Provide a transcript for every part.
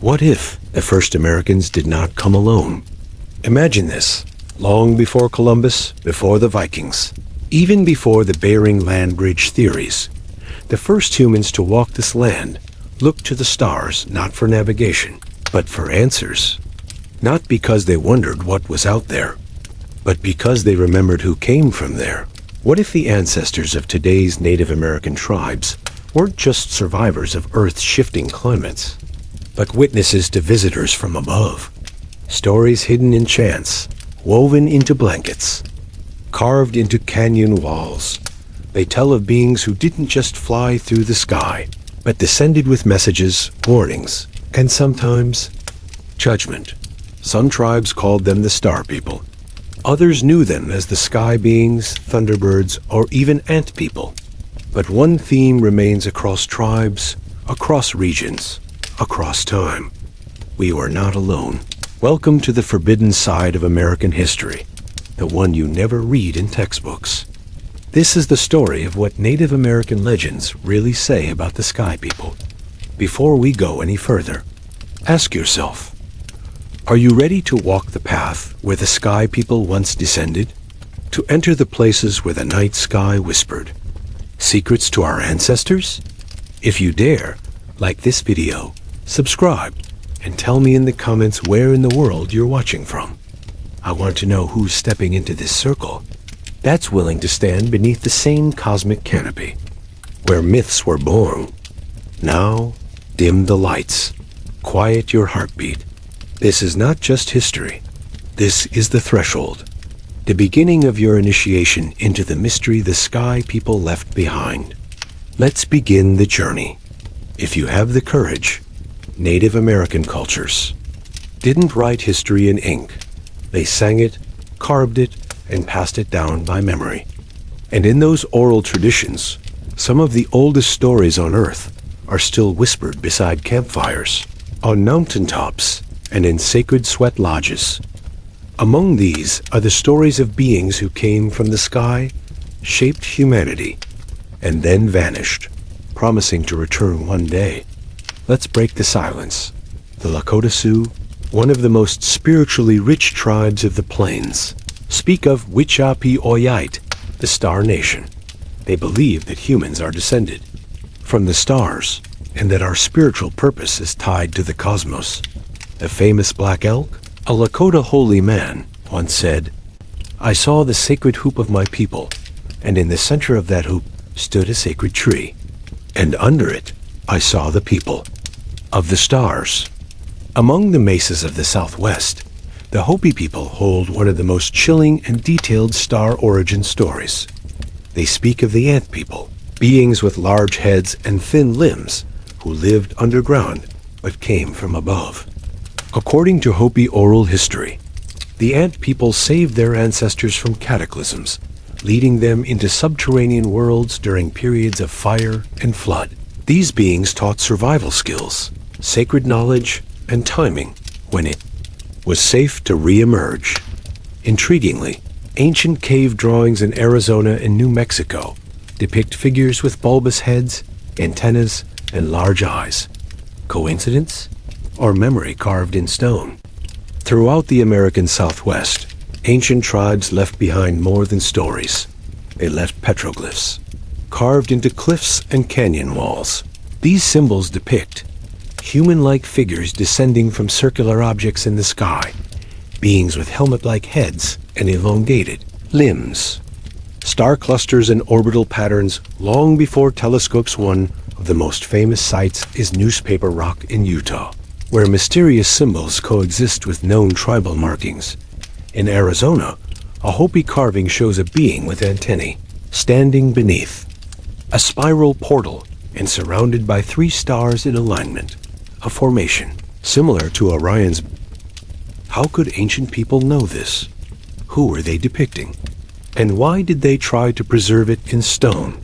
What if the first Americans did not come alone? Imagine this. Long before Columbus, before the Vikings, even before the Bering land bridge theories, the first humans to walk this land looked to the stars not for navigation, but for answers. Not because they wondered what was out there, but because they remembered who came from there. What if the ancestors of today's Native American tribes weren't just survivors of Earth's shifting climates, but witnesses to visitors from above? Stories hidden in chants, woven into blankets, carved into canyon walls. They tell of beings who didn't just fly through the sky, but descended with messages, warnings, and sometimes judgment. Some tribes called them the Star People. Others knew them as the sky beings, thunderbirds, or even ant people. But one theme remains across tribes, across regions, across time. We were not alone. Welcome to the forbidden side of American history, the one you never read in textbooks. This is the story of what Native American legends really say about the Sky People. Before we go any further, ask yourself, are you ready to walk the path where the Sky People once descended? To enter the places where the night sky whispered? Secrets to our ancestors? If you dare, like this video, subscribe, and tell me in the comments where in the world you're watching from. I want to know who's stepping into this circle that's willing to stand beneath the same cosmic canopy, where myths were born. Now, dim the lights, quiet your heartbeat. This is not just history. This is the threshold, the beginning of your initiation into the mystery the Sky People left behind. Let's begin the journey. If you have the courage, Native American cultures didn't write history in ink. They sang it, carved it, and passed it down by memory. And in those oral traditions, some of the oldest stories on Earth are still whispered beside campfires, on mountaintops, and in sacred sweat lodges. Among these are the stories of beings who came from the sky, shaped humanity, and then vanished, promising to return one day. Let's break the silence. The Lakota Sioux, one of the most spiritually rich tribes of the plains, speak of Wichapi-Oyite, the Star Nation. They believe that humans are descended from the stars and that our spiritual purpose is tied to the cosmos. The famous Black Elk, a Lakota holy man, once said, "I saw the sacred hoop of my people, and in the center of that hoop stood a sacred tree, and under it I saw the people of the stars." Among the mesas of the Southwest, the Hopi people hold one of the most chilling and detailed star origin stories. They speak of the ant people, beings with large heads and thin limbs who lived underground but came from above. According to Hopi oral history, the ant people saved their ancestors from cataclysms, leading them into subterranean worlds during periods of fire and flood. These beings taught survival skills, sacred knowledge, and timing when it was safe to re-emerge. Intriguingly, ancient cave drawings in Arizona and New Mexico depict figures with bulbous heads, antennas, and large eyes. Coincidence? Or memory carved in stone? Throughout the American Southwest, ancient tribes left behind more than stories. They left petroglyphs, carved into cliffs and canyon walls. These symbols depict human-like figures descending from circular objects in the sky, beings with helmet-like heads and elongated limbs, star clusters and orbital patterns long before telescopes. One of the most famous sites is Newspaper Rock in Utah, where mysterious symbols coexist with known tribal markings. In Arizona, a Hopi carving shows a being with antennae standing beneath a spiral portal and surrounded by 3 stars in alignment, a formation similar to Orion's. How could ancient people know this? Who were they depicting? And why did they try to preserve it in stone?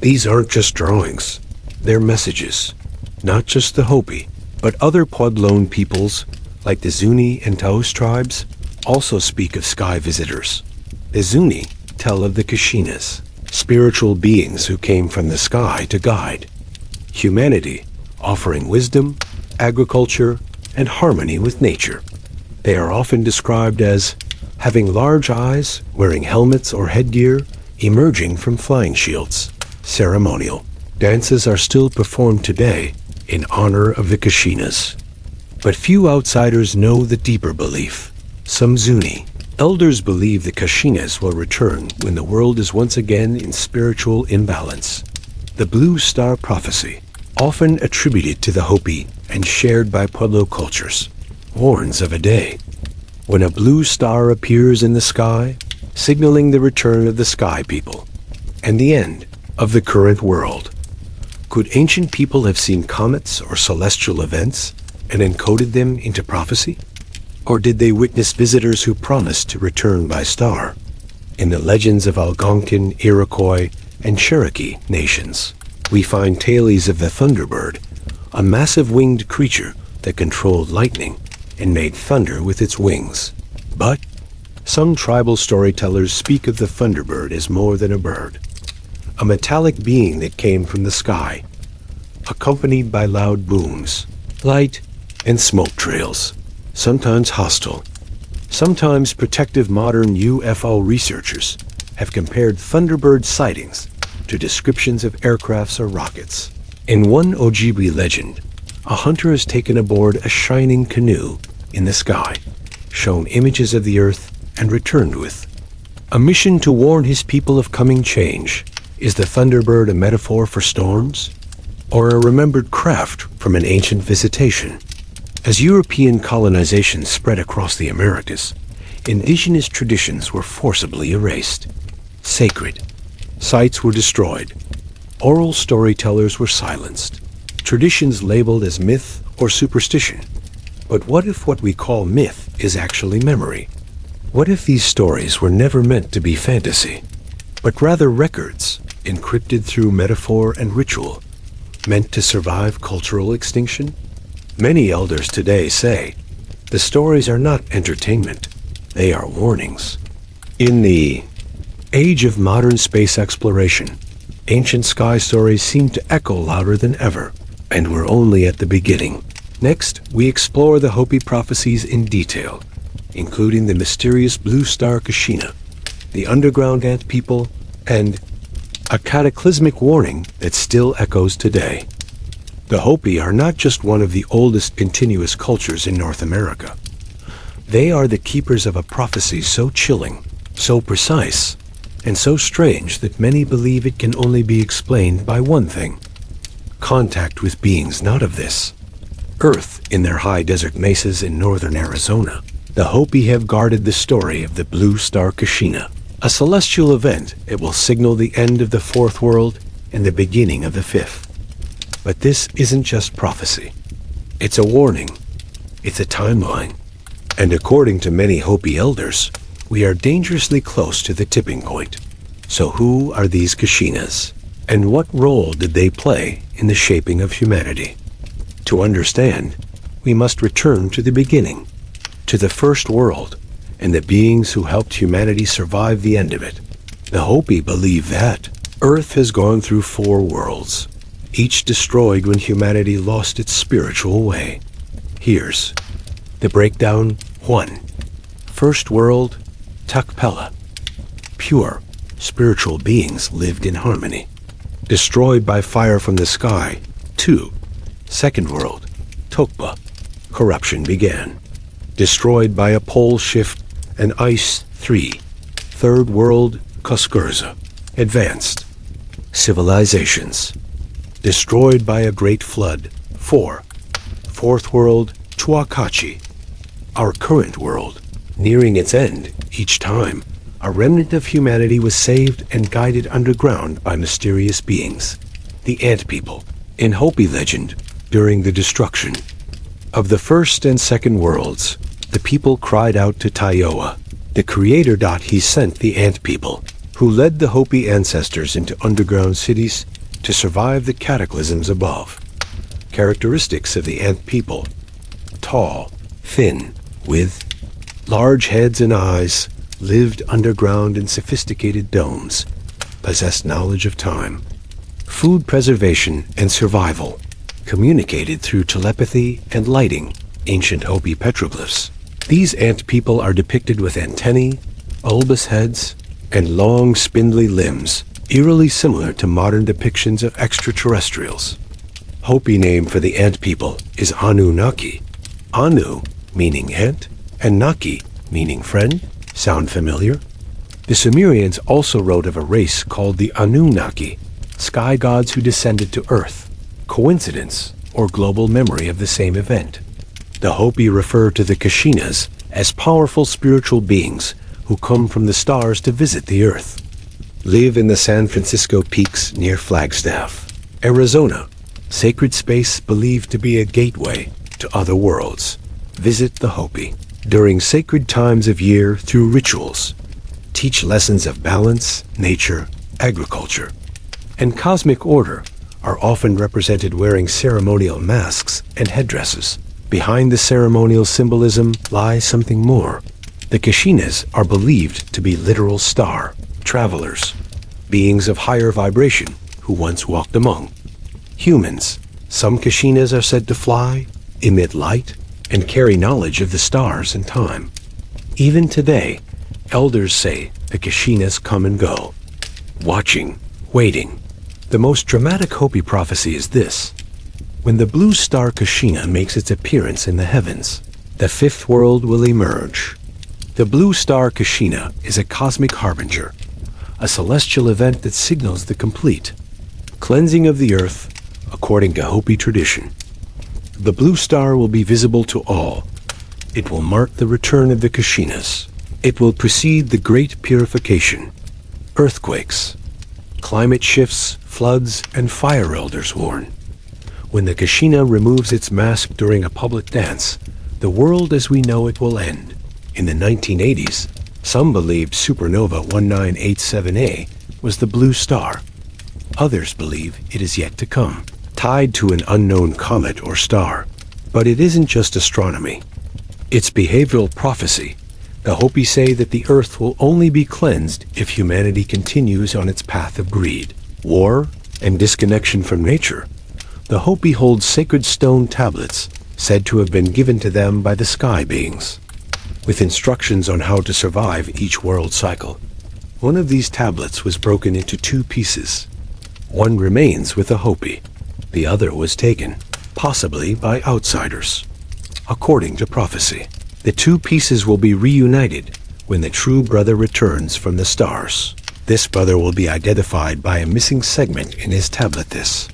These aren't just drawings. They're messages. Not just the Hopi, but other Puebloan peoples, like the Zuni and Taos tribes, also speak of sky visitors. The Zuni tell of the Kashinas, spiritual beings who came from the sky to guide humanity, offering wisdom, agriculture, and harmony with nature. They are often described as having large eyes, wearing helmets or headgear, emerging from flying shields. Ceremonial dances are still performed today in honor of the Kashinas. But few outsiders know the deeper belief. Some Zuni elders believe the Kashinas will return when the world is once again in spiritual imbalance. The Blue Star Prophecy, often attributed to the Hopi and shared by Pueblo cultures, warns of a day when a blue star appears in the sky, signaling the return of the sky people and the end of the current world. Could ancient people have seen comets or celestial events and encoded them into prophecy? Or did they witness visitors who promised to return by star? In the legends of Algonquin, Iroquois, and Cherokee nations, we find tales of the Thunderbird, a massive winged creature that controlled lightning and made thunder with its wings. But some tribal storytellers speak of the Thunderbird as more than a bird, a metallic being that came from the sky, accompanied by loud booms, light, and smoke trails, sometimes hostile, sometimes protective. Modern UFO researchers have compared Thunderbird sightings to descriptions of aircrafts or rockets. In one Ojibwe legend, a hunter is taken aboard a shining canoe in the sky, shown images of the earth, and returned with a mission to warn his people of coming change. Is the Thunderbird a metaphor for storms, or a remembered craft from an ancient visitation? As European colonization spread across the Americas, indigenous traditions were forcibly erased. Sacred sites were destroyed. Oral storytellers were silenced. Traditions labeled as myth or superstition. But what if what we call myth is actually memory? What if these stories were never meant to be fantasy, but rather records encrypted through metaphor and ritual, meant to survive cultural extinction? Many elders today say the stories are not entertainment, they are warnings. In the age of modern space exploration, ancient sky stories seem to echo louder than ever, and we're only at the beginning. Next, we explore the Hopi prophecies in detail, including the mysterious blue star Kashina, the underground ant people, and a cataclysmic warning that still echoes today. The Hopi are not just one of the oldest continuous cultures in North America. They are the keepers of a prophecy so chilling, so precise, and so strange that many believe it can only be explained by one thing: contact with beings not of this earth. In their high desert mesas in northern Arizona, the Hopi have guarded the story of the blue star Kashina, a celestial event that will signal the end of the fourth world and the beginning of the fifth. But this isn't just prophecy. It's a warning. It's a timeline. And according to many Hopi elders, we are dangerously close to the tipping point. So who are these Kashinas? And what role did they play in the shaping of humanity? To understand, we must return to the beginning, to the first world, and the beings who helped humanity survive the end of it. The Hopi believe that Earth has gone through 4 worlds, each destroyed when humanity lost its spiritual way. Here's the breakdown. 1. First world, Takpela. Pure, spiritual beings lived in harmony. Destroyed by fire from the sky. 2. Second world, Tokpa. Corruption began. Destroyed by a pole shift and ice. 3. Third world, Kuskurza. Advanced civilizations. Destroyed by a great flood. 4. Fourth world, Tuakachi. Our current world. Nearing its end, each time, a remnant of humanity was saved and guided underground by mysterious beings, the Ant People. In Hopi legend, during the destruction of the first and second worlds, the people cried out to Taioa, the creator. He sent the Ant People, who led the Hopi ancestors into underground cities to survive the cataclysms above. Characteristics of the Ant People: tall, thin, with large heads and eyes, lived underground in sophisticated domes, possessed knowledge of time, food preservation and survival, communicated through telepathy and lighting, ancient Hopi petroglyphs. These ant people are depicted with antennae, bulbous heads, and long, spindly limbs, eerily similar to modern depictions of extraterrestrials. Hopi name for the ant people is Annunaki. Anu, meaning ant, and Naki, meaning friend. Sound familiar? The Sumerians also wrote of a race called the Annunaki, sky gods who descended to Earth. Coincidence or global memory of the same event? The Hopi refer to the Kashinas as powerful spiritual beings who come from the stars to visit the Earth. Live in the San Francisco peaks near Flagstaff, Arizona, sacred space believed to be a gateway to other worlds. Visit the Hopi during sacred times of year through rituals. Teach lessons of balance, nature, agriculture, and cosmic order are often represented wearing ceremonial masks and headdresses. Behind the ceremonial symbolism lies something more. The Kashinas are believed to be literal star travelers, beings of higher vibration who once walked among humans. Some Kashinas are said to fly, emit light, and carry knowledge of the stars and time. Even today, elders say the Kashinas come and go, watching, waiting. The most dramatic Hopi prophecy is this. When the blue star Kashina makes its appearance in the heavens, the fifth world will emerge. The blue star Kashina is a cosmic harbinger, a celestial event that signals the complete cleansing of the earth according to Hopi tradition. The blue star will be visible to all. It will mark the return of the Kashinas. It will precede the great purification. Earthquakes, climate shifts, floods, and fire elders warn. When the Kashina removes its mask during a public dance, the world as we know it will end. In the 1980s, some believed supernova 1987A was the blue star. Others believe it is yet to come, tied to an unknown comet or star. But it isn't just astronomy. It's behavioral prophecy. The Hopi say that the earth will only be cleansed if humanity continues on its path of greed, war, and disconnection from nature. The Hopi hold sacred stone tablets said to have been given to them by the sky beings, with instructions on how to survive each world cycle. One of these tablets was broken into two pieces. One remains with the Hopi. The other was taken, possibly by outsiders. According to prophecy, the two pieces will be reunited when the true brother returns from the stars. This brother will be identified by a missing segment in his tablet. This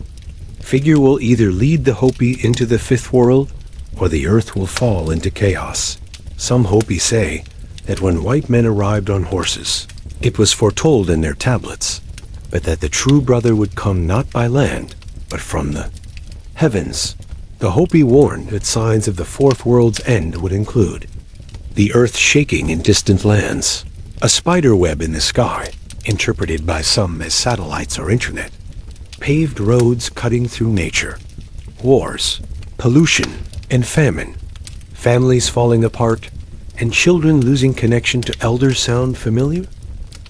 figure will either lead the Hopi into the fifth world, or the earth will fall into chaos. Some Hopi say that when white men arrived on horses, it was foretold in their tablets, but that the true brother would come not by land, but from the heavens. The Hopi warned that signs of the fourth world's end would include the earth shaking in distant lands, a spider web in the sky, interpreted by some as satellites or internet, paved roads cutting through nature, wars, pollution, and famine, families falling apart, and children losing connection to elders. Sound familiar?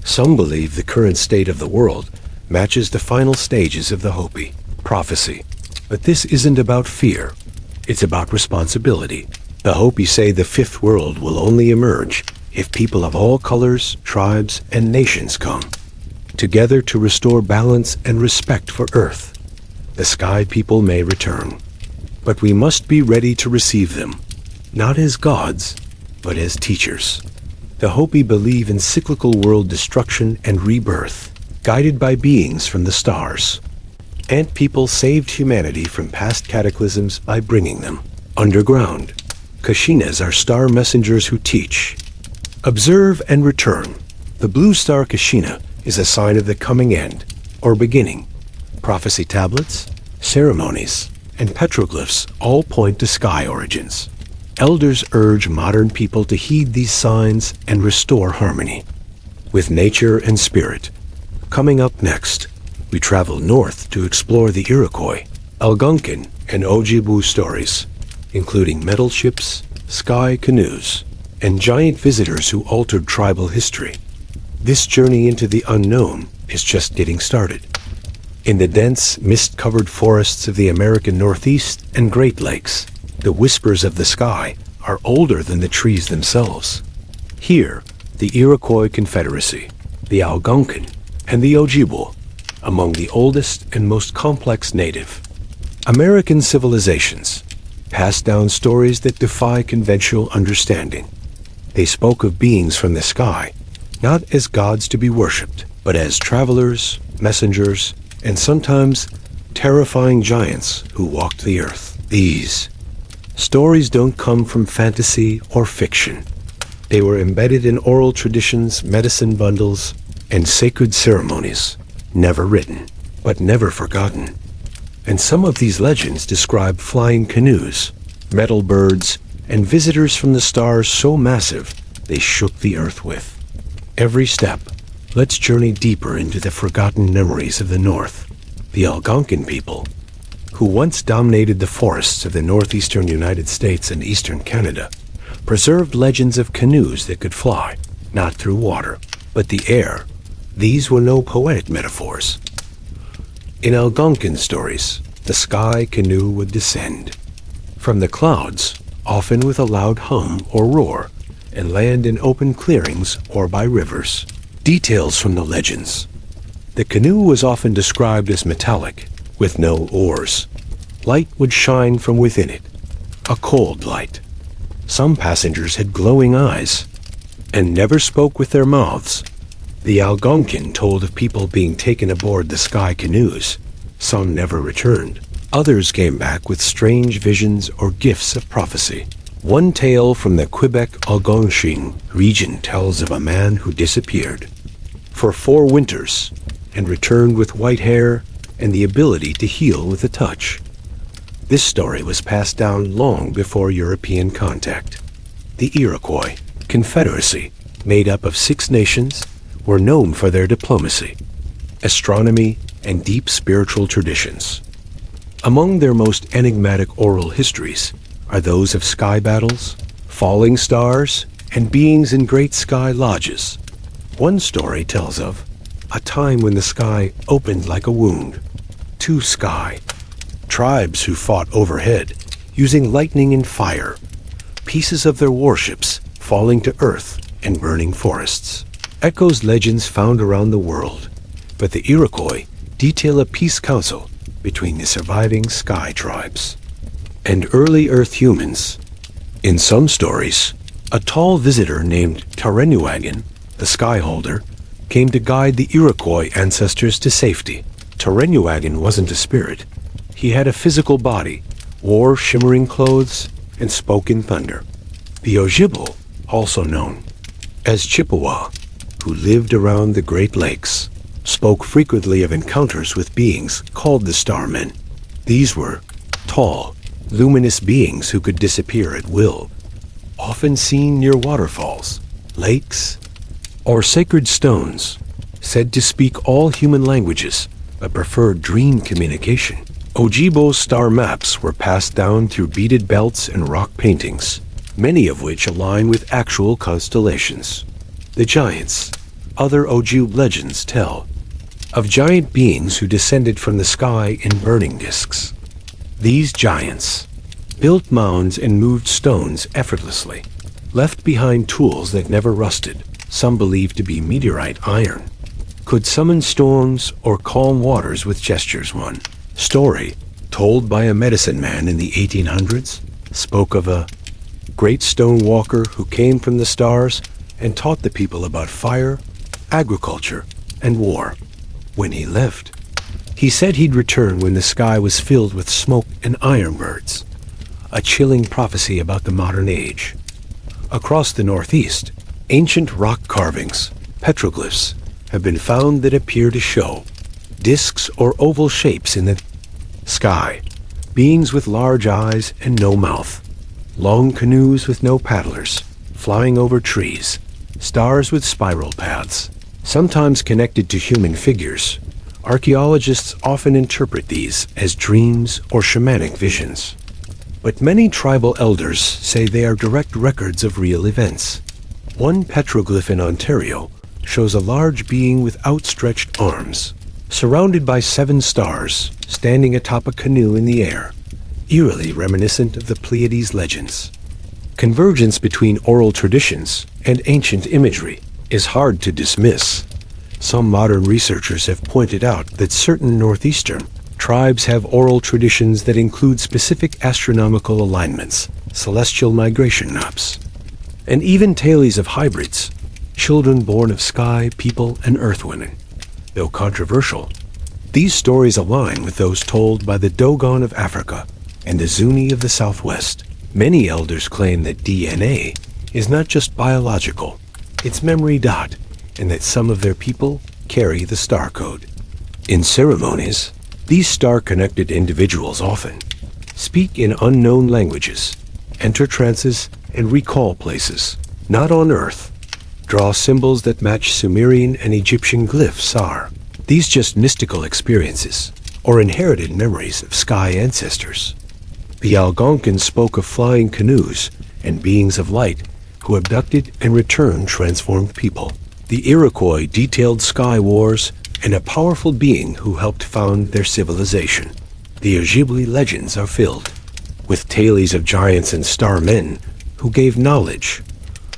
Some believe the current state of the world matches the final stages of the Hopi prophecy. But this isn't about fear. It's about responsibility. The Hopi say the fifth world will only emerge if people of all colors, tribes, and nations come together to restore balance and respect for Earth. The sky people may return, but we must be ready to receive them, not as gods, but as teachers. The Hopi believe in cyclical world destruction and rebirth, guided by beings from the stars. Ant people saved humanity from past cataclysms by bringing them underground. Kashinas are star messengers who teach, observe, and return. The blue star Kashina is a sign of the coming end, or beginning. Prophecy tablets, ceremonies, and petroglyphs all point to sky origins. Elders urge modern people to heed these signs and restore harmony with nature and spirit. Coming up next, we travel north to explore the Iroquois, Algonquin, and Ojibwe stories, including metal ships, sky canoes, and giant visitors who altered tribal history. This journey into the unknown is just getting started. In the dense, mist-covered forests of the American Northeast and Great Lakes, The whispers of the sky are older than the trees themselves. Here, the Iroquois Confederacy, the Algonquin, and the Ojibwe, among the oldest and most complex native American civilizations, passed down stories that defy conventional understanding. They spoke of beings from the sky, not as gods to be worshipped, but as travelers, messengers, and sometimes terrifying giants who walked the earth. These stories don't come from fantasy or fiction. They were embedded in oral traditions, medicine bundles, and sacred ceremonies, never written, but never forgotten. And some of these legends describe flying canoes, metal birds, and visitors from the stars so massive they shook the earth with. Every step, let's journey deeper into the forgotten memories of the North, the Algonquin people, who once dominated the forests of the northeastern United States and eastern Canada, preserved legends of canoes that could fly, not through water, but the air. These were no poetic metaphors. In Algonquin stories, the sky canoe would descend from the clouds, often with a loud hum or roar, and land in open clearings or by rivers. Details from the legends. The canoe was often described as metallic, with no oars. Light would shine from within it, a cold light. Some passengers had glowing eyes and never spoke with their mouths. The Algonquin told of people being taken aboard the sky canoes. Some never returned. Others came back with strange visions or gifts of prophecy. One tale from the Quebec Algonquin region tells of a man who disappeared for 4 winters and returned with white hair and the ability to heal with a touch. This story was passed down long before European contact. The Iroquois Confederacy, made up of 6 nations, were known for their diplomacy, astronomy, and deep spiritual traditions. Among their most enigmatic oral histories are those of sky battles, falling stars, and beings in great sky lodges. One story tells of a time when the sky opened like a wound. 2 sky tribes who fought overhead, using lightning and fire, pieces of their warships falling to earth and burning forests. Echoes legends found around the world, but the Iroquois detail a peace council between the surviving sky tribes and early Earth humans. In some stories, a tall visitor named Tarenuagan, the Skyholder, came to guide the Iroquois ancestors to safety. Tarenuagan wasn't a spirit. He had a physical body, wore shimmering clothes, and spoke in thunder. The Ojibwe, also known as Chippewa, who lived around the Great Lakes, spoke frequently of encounters with beings called the Starmen. These were tall, luminous beings who could disappear at will, often seen near waterfalls, lakes, or sacred stones, said to speak all human languages but preferred dream communication. Ojibwe star maps were passed down through beaded belts and rock paintings, many of which align with actual constellations. The giants. Other Ojibwe legends tell of giant beings who descended from the sky in burning discs. These giants built mounds and moved stones effortlessly, left behind tools that never rusted, some believed to be meteorite iron, could summon storms or calm waters with gestures. One story, told by a medicine man in the 1800s, spoke of a great stone walker who came from the stars and taught the people about fire, agriculture, and war. When he left, he said he'd return when the sky was filled with smoke and iron birds, a chilling prophecy about the modern age. Across the Northeast, ancient rock carvings, petroglyphs, have been found that appear to show discs or oval shapes in the sky, beings with large eyes and no mouth, long canoes with no paddlers, flying over trees, stars with spiral paths, sometimes connected to human figures. Archaeologists often interpret these as dreams or shamanic visions. But many tribal elders say they are direct records of real events. One petroglyph in Ontario shows a large being with outstretched arms, surrounded by 7 stars, standing atop a canoe in the air. eerily reminiscent of the Pleiades legends. Convergence between oral traditions and ancient imagery is hard to dismiss. Some modern researchers have pointed out that certain northeastern tribes have oral traditions that include specific astronomical alignments, celestial migration maps, and even tales of hybrids, children born of sky, people, and earth women. Though controversial, these stories align with those told by the Dogon of Africa and the Zuni of the Southwest. Many elders claim that DNA is not just biological, it's memory dot, and that some of their people carry the star code. In ceremonies, these star-connected individuals often speak in unknown languages, enter trances, and recall places, not on Earth. Draw symbols that match Sumerian and Egyptian glyphs are these just mystical experiences or inherited memories of sky ancestors? The Algonquins spoke of flying canoes and beings of light who abducted and returned transformed people. The Iroquois detailed sky wars and a powerful being who helped found their civilization. The Ojibwe legends are filled with tales of giants and star men who gave knowledge.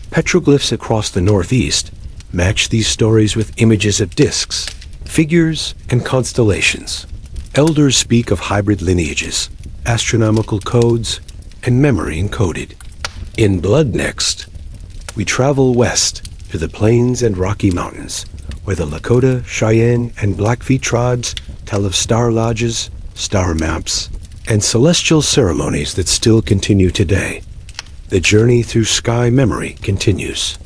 Petroglyphs across the Northeast match these stories with images of discs, figures, and constellations. Elders speak of hybrid lineages, astronomical codes, and memory encoded. In Blood Next, we travel west to the Plains and Rocky Mountains, where the Lakota, Cheyenne, and Blackfeet tribes tell of star lodges, star maps, and celestial ceremonies that still continue today. The journey through sky memory continues.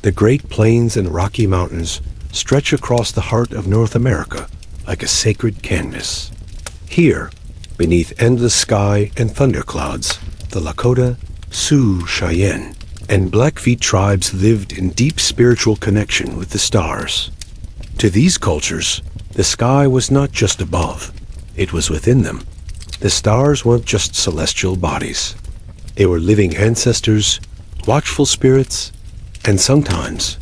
The Great Plains and Rocky Mountains stretch across the heart of North America like a sacred canvas. Here, beneath endless sky and thunderclouds, the Lakota, Sioux, Cheyenne, and Blackfeet tribes lived in deep spiritual connection with the stars. To these cultures, the sky was not just above, it was within them. The stars weren't just celestial bodies. They were living ancestors, watchful spirits, and sometimes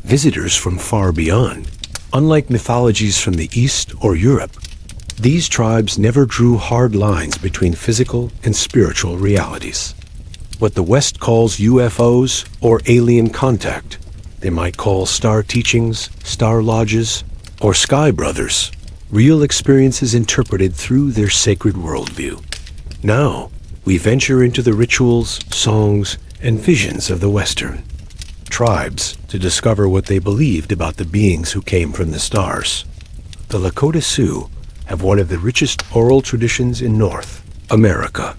visitors from far beyond. Unlike mythologies from the East or Europe, these tribes never drew hard lines between physical and spiritual realities. What the West calls UFOs or alien contact, they might call star teachings, star lodges, or sky brothers, real experiences interpreted through their sacred worldview. Now, we venture into the rituals, songs, and visions of the Western tribes to discover what they believed about the beings who came from the stars. The Lakota Sioux have one of the richest oral traditions in North America.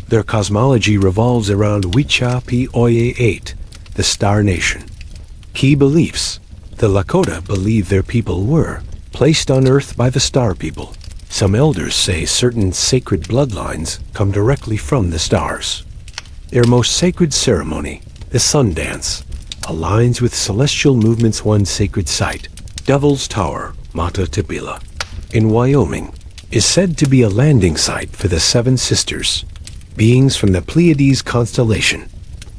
Their cosmology revolves around Wicha Pi Oye 8, the Star Nation. Key beliefs: the Lakota believe their people were placed on Earth by the Star People. Some elders say certain sacred bloodlines come directly from the stars. Their most sacred ceremony, the Sun Dance, aligns with celestial movement's one sacred site, Devil's Tower, Mata Tipila, in Wyoming, is said to be a landing site for the Seven Sisters, beings from the Pleiades constellation.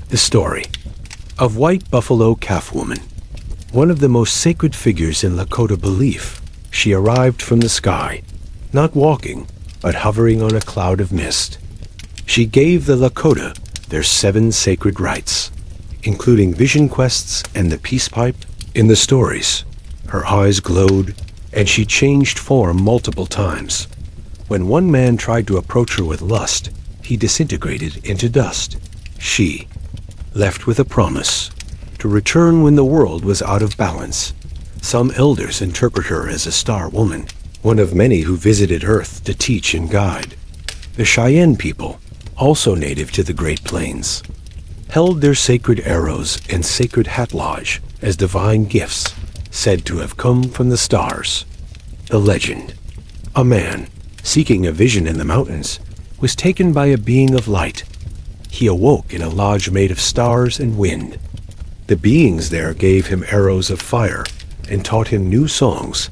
The story of White Buffalo Calf Woman, one of the most sacred figures in Lakota belief. She arrived from the sky, not walking, but hovering on a cloud of mist. She gave the Lakota their 7 sacred rites, including vision quests and the peace pipe. In the stories, her eyes glowed, and she changed form multiple times. When one man tried to approach her with lust, he disintegrated into dust. She left with a promise to return when the world was out of balance. Some elders interpret her as a star woman, one of many who visited Earth to teach and guide. The Cheyenne people, also native to the Great Plains, held their sacred arrows and sacred hatlage as divine gifts, said to have come from the stars. The legend: a man, seeking a vision in the mountains, was taken by a being of light. He awoke in a lodge made of stars and wind. The beings there gave him arrows of fire and taught him new songs.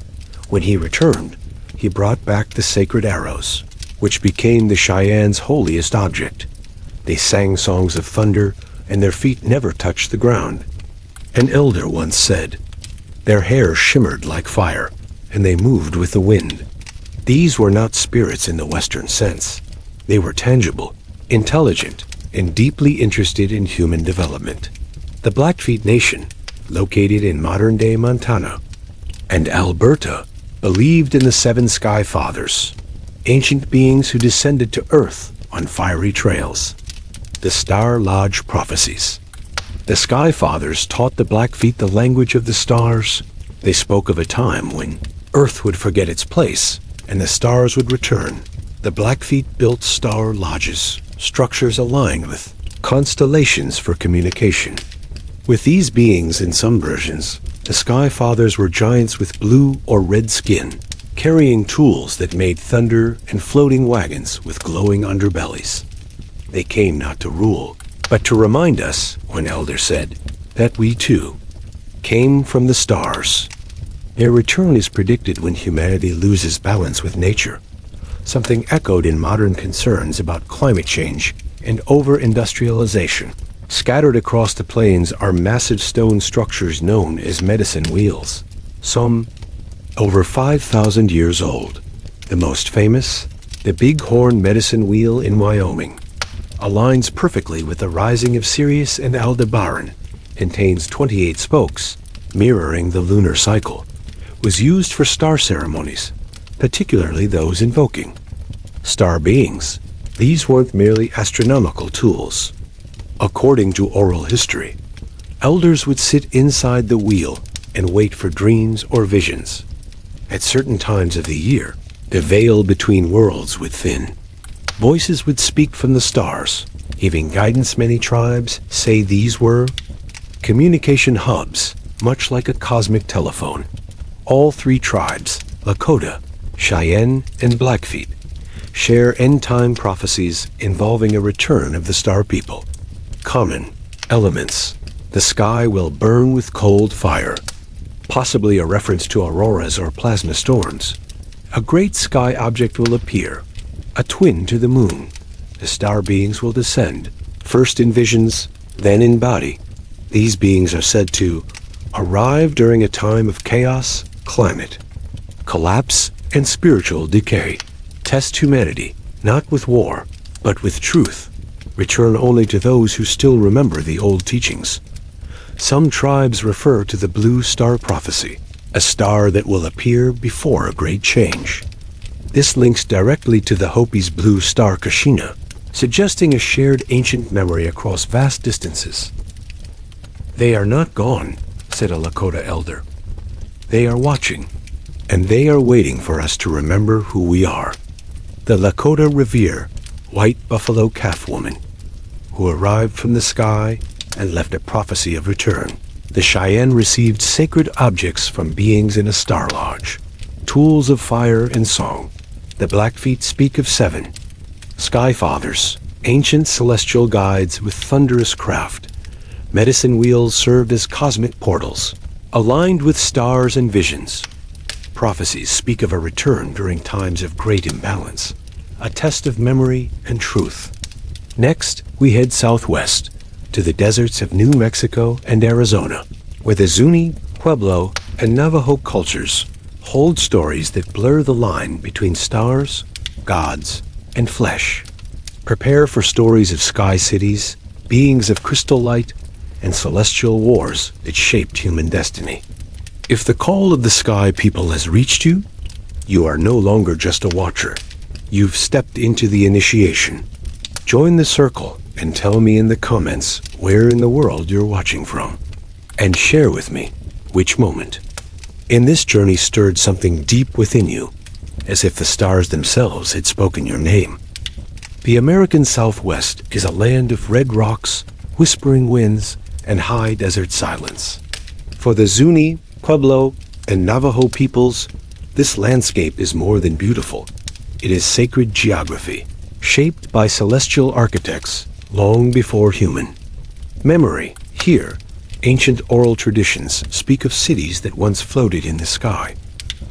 When he returned, he brought back the sacred arrows, which became the Cheyenne's holiest object. They sang songs of thunder, and their feet never touched the ground. An elder once said, their hair shimmered like fire, and they moved with the wind. These were not spirits in the Western sense. They were tangible, intelligent, and deeply interested in human development. The Blackfeet Nation, located in modern-day Montana, and Alberta, believed in the seven Sky Fathers, ancient beings who descended to Earth on fiery trails. The Star Lodge Prophecies. The Sky Fathers taught the Blackfeet the language of the stars. They spoke of a time when Earth would forget its place and the stars would return. The Blackfeet built star lodges, structures aligned with constellations for communication. With these beings in some versions, the Sky Fathers were giants with blue or red skin, carrying tools that made thunder and floating wagons with glowing underbellies. They came not to rule, but to remind us, one elder said, that we too came from the stars. Their return is predicted when humanity loses balance with nature, something echoed in modern concerns about climate change and over-industrialization. Scattered across the plains are massive stone structures known as medicine wheels, some over 5,000 years old. The most famous, the Bighorn Medicine Wheel in Wyoming, aligns perfectly with the rising of Sirius and Aldebaran, contains 28 spokes, mirroring the lunar cycle, was used for star ceremonies, particularly those invoking star beings. These weren't merely astronomical tools. According to oral history, elders would sit inside the wheel and wait for dreams or visions. At certain times of the year, the veil between worlds would thin. Voices would speak from the stars, giving guidance. Many tribes say these were communication hubs, much like a cosmic telephone. All three tribes, Lakota, Cheyenne, and Blackfeet, share end-time prophecies involving a return of the Star People. Common elements. The sky will burn with cold fire, possibly a reference to auroras or plasma storms. A great sky object will appear, a twin to the moon. The star beings will descend, first in visions, then in body. These beings are said to arrive during a time of chaos, climate, collapse, and spiritual decay. Test humanity, not with war, but with truth. Return only to those who still remember the old teachings. Some tribes refer to the blue star prophecy, a star that will appear before a great change. This links directly to the Hopi's blue star Kashina, suggesting a shared ancient memory across vast distances. They are not gone, said a Lakota elder. They are watching, and they are waiting for us to remember who we are. The Lakota revere White Buffalo Calf Woman, who arrived from the sky and left a prophecy of return. The Cheyenne received sacred objects from beings in a star lodge, tools of fire and song. The Blackfeet speak of seven Sky Fathers, ancient celestial guides with thunderous craft. Medicine wheels served as cosmic portals, aligned with stars and visions. Prophecies speak of a return during times of great imbalance, a test of memory and truth. Next, we head southwest to the deserts of New Mexico and Arizona, where the Zuni, Pueblo, and Navajo cultures hold stories that blur the line between stars, gods, and flesh. Prepare for stories of sky cities, beings of crystal light, and celestial wars that shaped human destiny. If the call of the Sky People has reached you, you are no longer just a watcher. You've stepped into the initiation. Join the circle and tell me in the comments where in the world you're watching from. And share with me which moment in this journey stirred something deep within you, as if the stars themselves had spoken your name. The American Southwest is a land of red rocks, whispering winds, and high desert silence. For the Zuni, Pueblo, and Navajo peoples, this landscape is more than beautiful. It is sacred geography, shaped by celestial architects long before human. Memory. Here, ancient oral traditions speak of cities that once floated in the sky,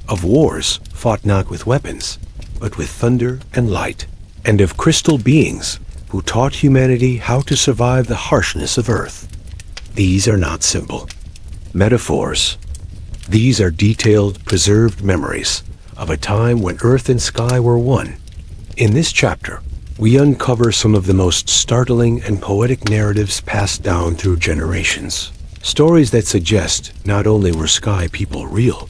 of wars fought not with weapons, but with thunder and light, and of crystal beings who taught humanity how to survive the harshness of Earth. These are not simple metaphors. These are detailed, preserved memories of a time when Earth and sky were one. In this chapter, we uncover some of the most startling and poetic narratives passed down through generations. Stories that suggest not only were sky people real,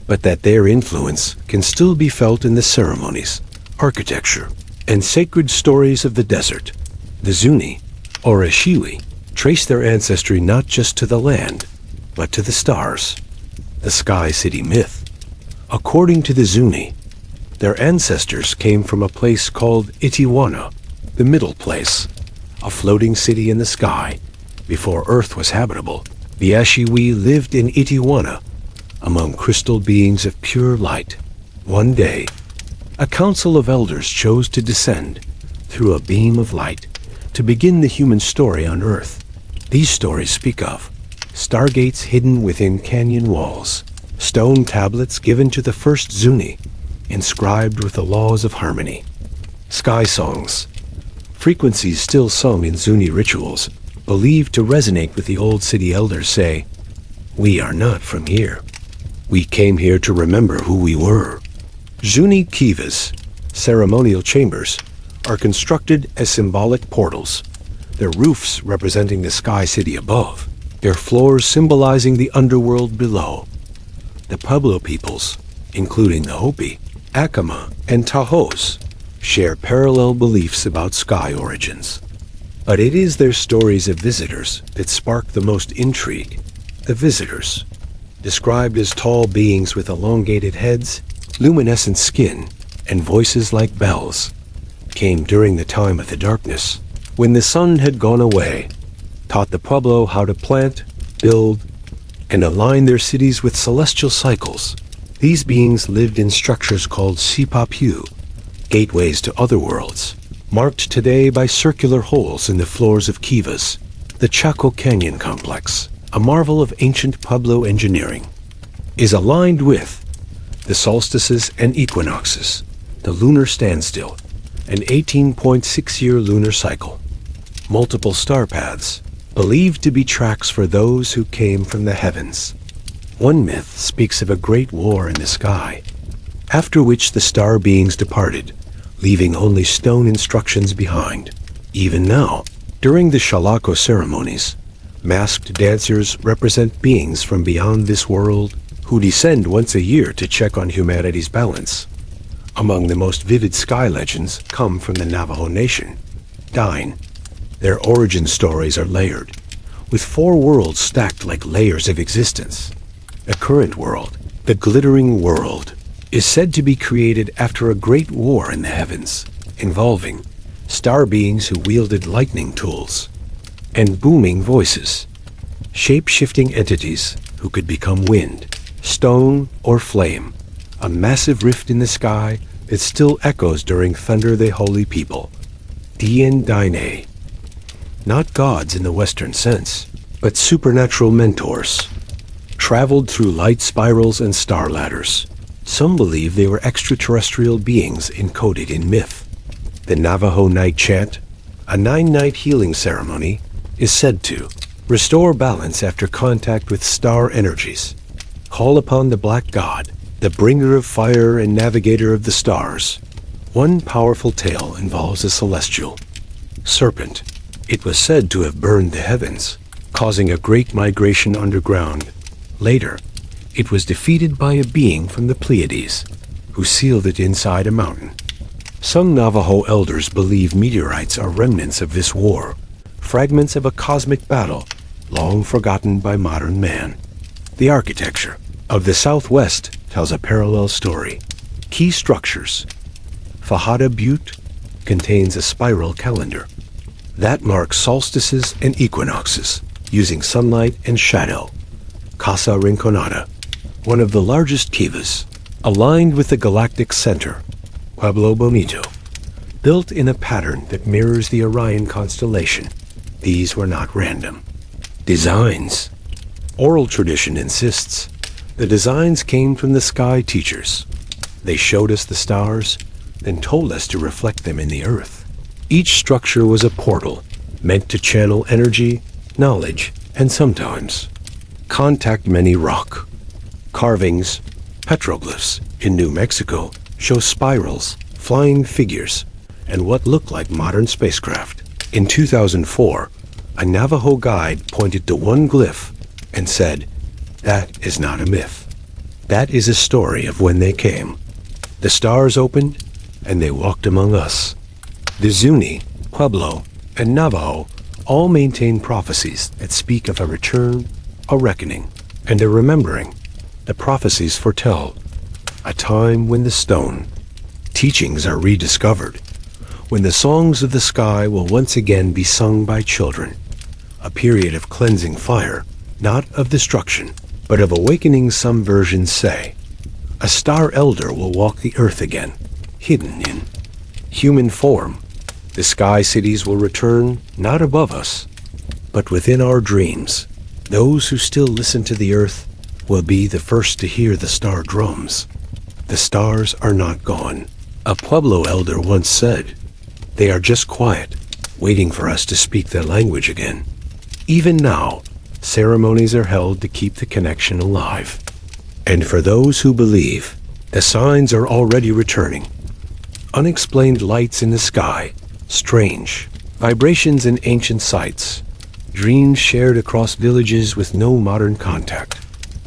but that their influence can still be felt in the ceremonies, architecture, and sacred stories of the desert. The Zuni, or Ashiwi, trace their ancestry not just to the land, but to the stars. The Sky City myth. According to the Zuni, their ancestors came from a place called Itiwana, the middle place, a floating city in the sky. Before Earth was habitable, the Ashiwi lived in Itiwana, among crystal beings of pure light. One day, a council of elders chose to descend through a beam of light to begin the human story on Earth. These stories speak of stargates hidden within canyon walls, stone tablets given to the first Zuni, inscribed with the laws of harmony, sky songs, frequencies still sung in Zuni rituals, believed to resonate with the old city elders say, "We are not from here. We came here to remember who we were." Zuni kivas, ceremonial chambers, are constructed as symbolic portals, their roofs representing the sky city above, their floors symbolizing the underworld below. The Pueblo peoples, including the Hopi, Acoma, and Tajos, share parallel beliefs about sky origins. But it is their stories of visitors that spark the most intrigue. The visitors, described as tall beings with elongated heads, luminescent skin, and voices like bells, came during the time of the darkness, when the sun had gone away, taught the Pueblo how to plant, build, and align their cities with celestial cycles. These beings lived in structures called sipapu, gateways to other worlds, marked today by circular holes in the floors of kivas. The Chaco Canyon complex, a marvel of ancient Pueblo engineering, is aligned with the solstices and equinoxes, the lunar standstill, an 18.6-year lunar cycle, multiple star paths, believed to be tracks for those who came from the heavens. One myth speaks of a great war in the sky, after which the star beings departed, leaving only stone instructions behind. Even now, during the Shalako ceremonies, masked dancers represent beings from beyond this world who descend once a year to check on humanity's balance. Among the most vivid sky legends come from the Navajo Nation, Dine. Their origin stories are layered, with 4 worlds stacked like layers of existence. The current world, the glittering world, is said to be created after a great war in the heavens, involving star beings who wielded lightning tools and booming voices, shape-shifting entities who could become wind, stone, or flame, a massive rift in the sky that still echoes during Thunder the Holy People. Dien Dine. Not gods in the Western sense, but supernatural mentors, traveled through light spirals and star ladders. Some believe they were extraterrestrial beings encoded in myth. The Navajo Night Chant, a 9-night healing ceremony, is said to restore balance after contact with star energies. Call upon the Black God, the bringer of fire and navigator of the stars. One powerful tale involves a celestial serpent. It was said to have burned the heavens, causing a great migration underground. Later, it was defeated by a being from the Pleiades, who sealed it inside a mountain. Some Navajo elders believe meteorites are remnants of this war, fragments of a cosmic battle long forgotten by modern man. The architecture of the Southwest tells a parallel story. Key structures. Fajada Butte contains a spiral calendar that marks solstices and equinoxes, using sunlight and shadow. Casa Rinconada, one of the largest kivas, aligned with the galactic center, Pueblo Bonito, built in a pattern that mirrors the Orion constellation. These were not random designs. Oral tradition insists the designs came from the sky teachers. They showed us the stars, then told us to reflect them in the earth. Each structure was a portal, meant to channel energy, knowledge, and sometimes contact many rock. Carvings, petroglyphs in New Mexico show spirals, flying figures, and what looked like modern spacecraft. In 2004, a Navajo guide pointed to one glyph and said, "That is not a myth. That is a story of when they came. The stars opened, and they walked among us." The Zuni, Pueblo, and Navajo all maintain prophecies that speak of a return, a reckoning, and a remembering. The prophecies foretell a time when the stone teachings are rediscovered, when the songs of the sky will once again be sung by children, a period of cleansing fire, not of destruction, but of awakening. Some versions say a star elder will walk the earth again, hidden in human form. The sky cities will return, not above us, but within our dreams. Those who still listen to the earth will be the first to hear the star drums. The stars are not gone. A Pueblo elder once said, "They are just quiet, waiting for us to speak their language again." Even now, ceremonies are held to keep the connection alive. And for those who believe, the signs are already returning. Unexplained lights in the sky, strange vibrations in ancient sites, dreams shared across villages with no modern contact.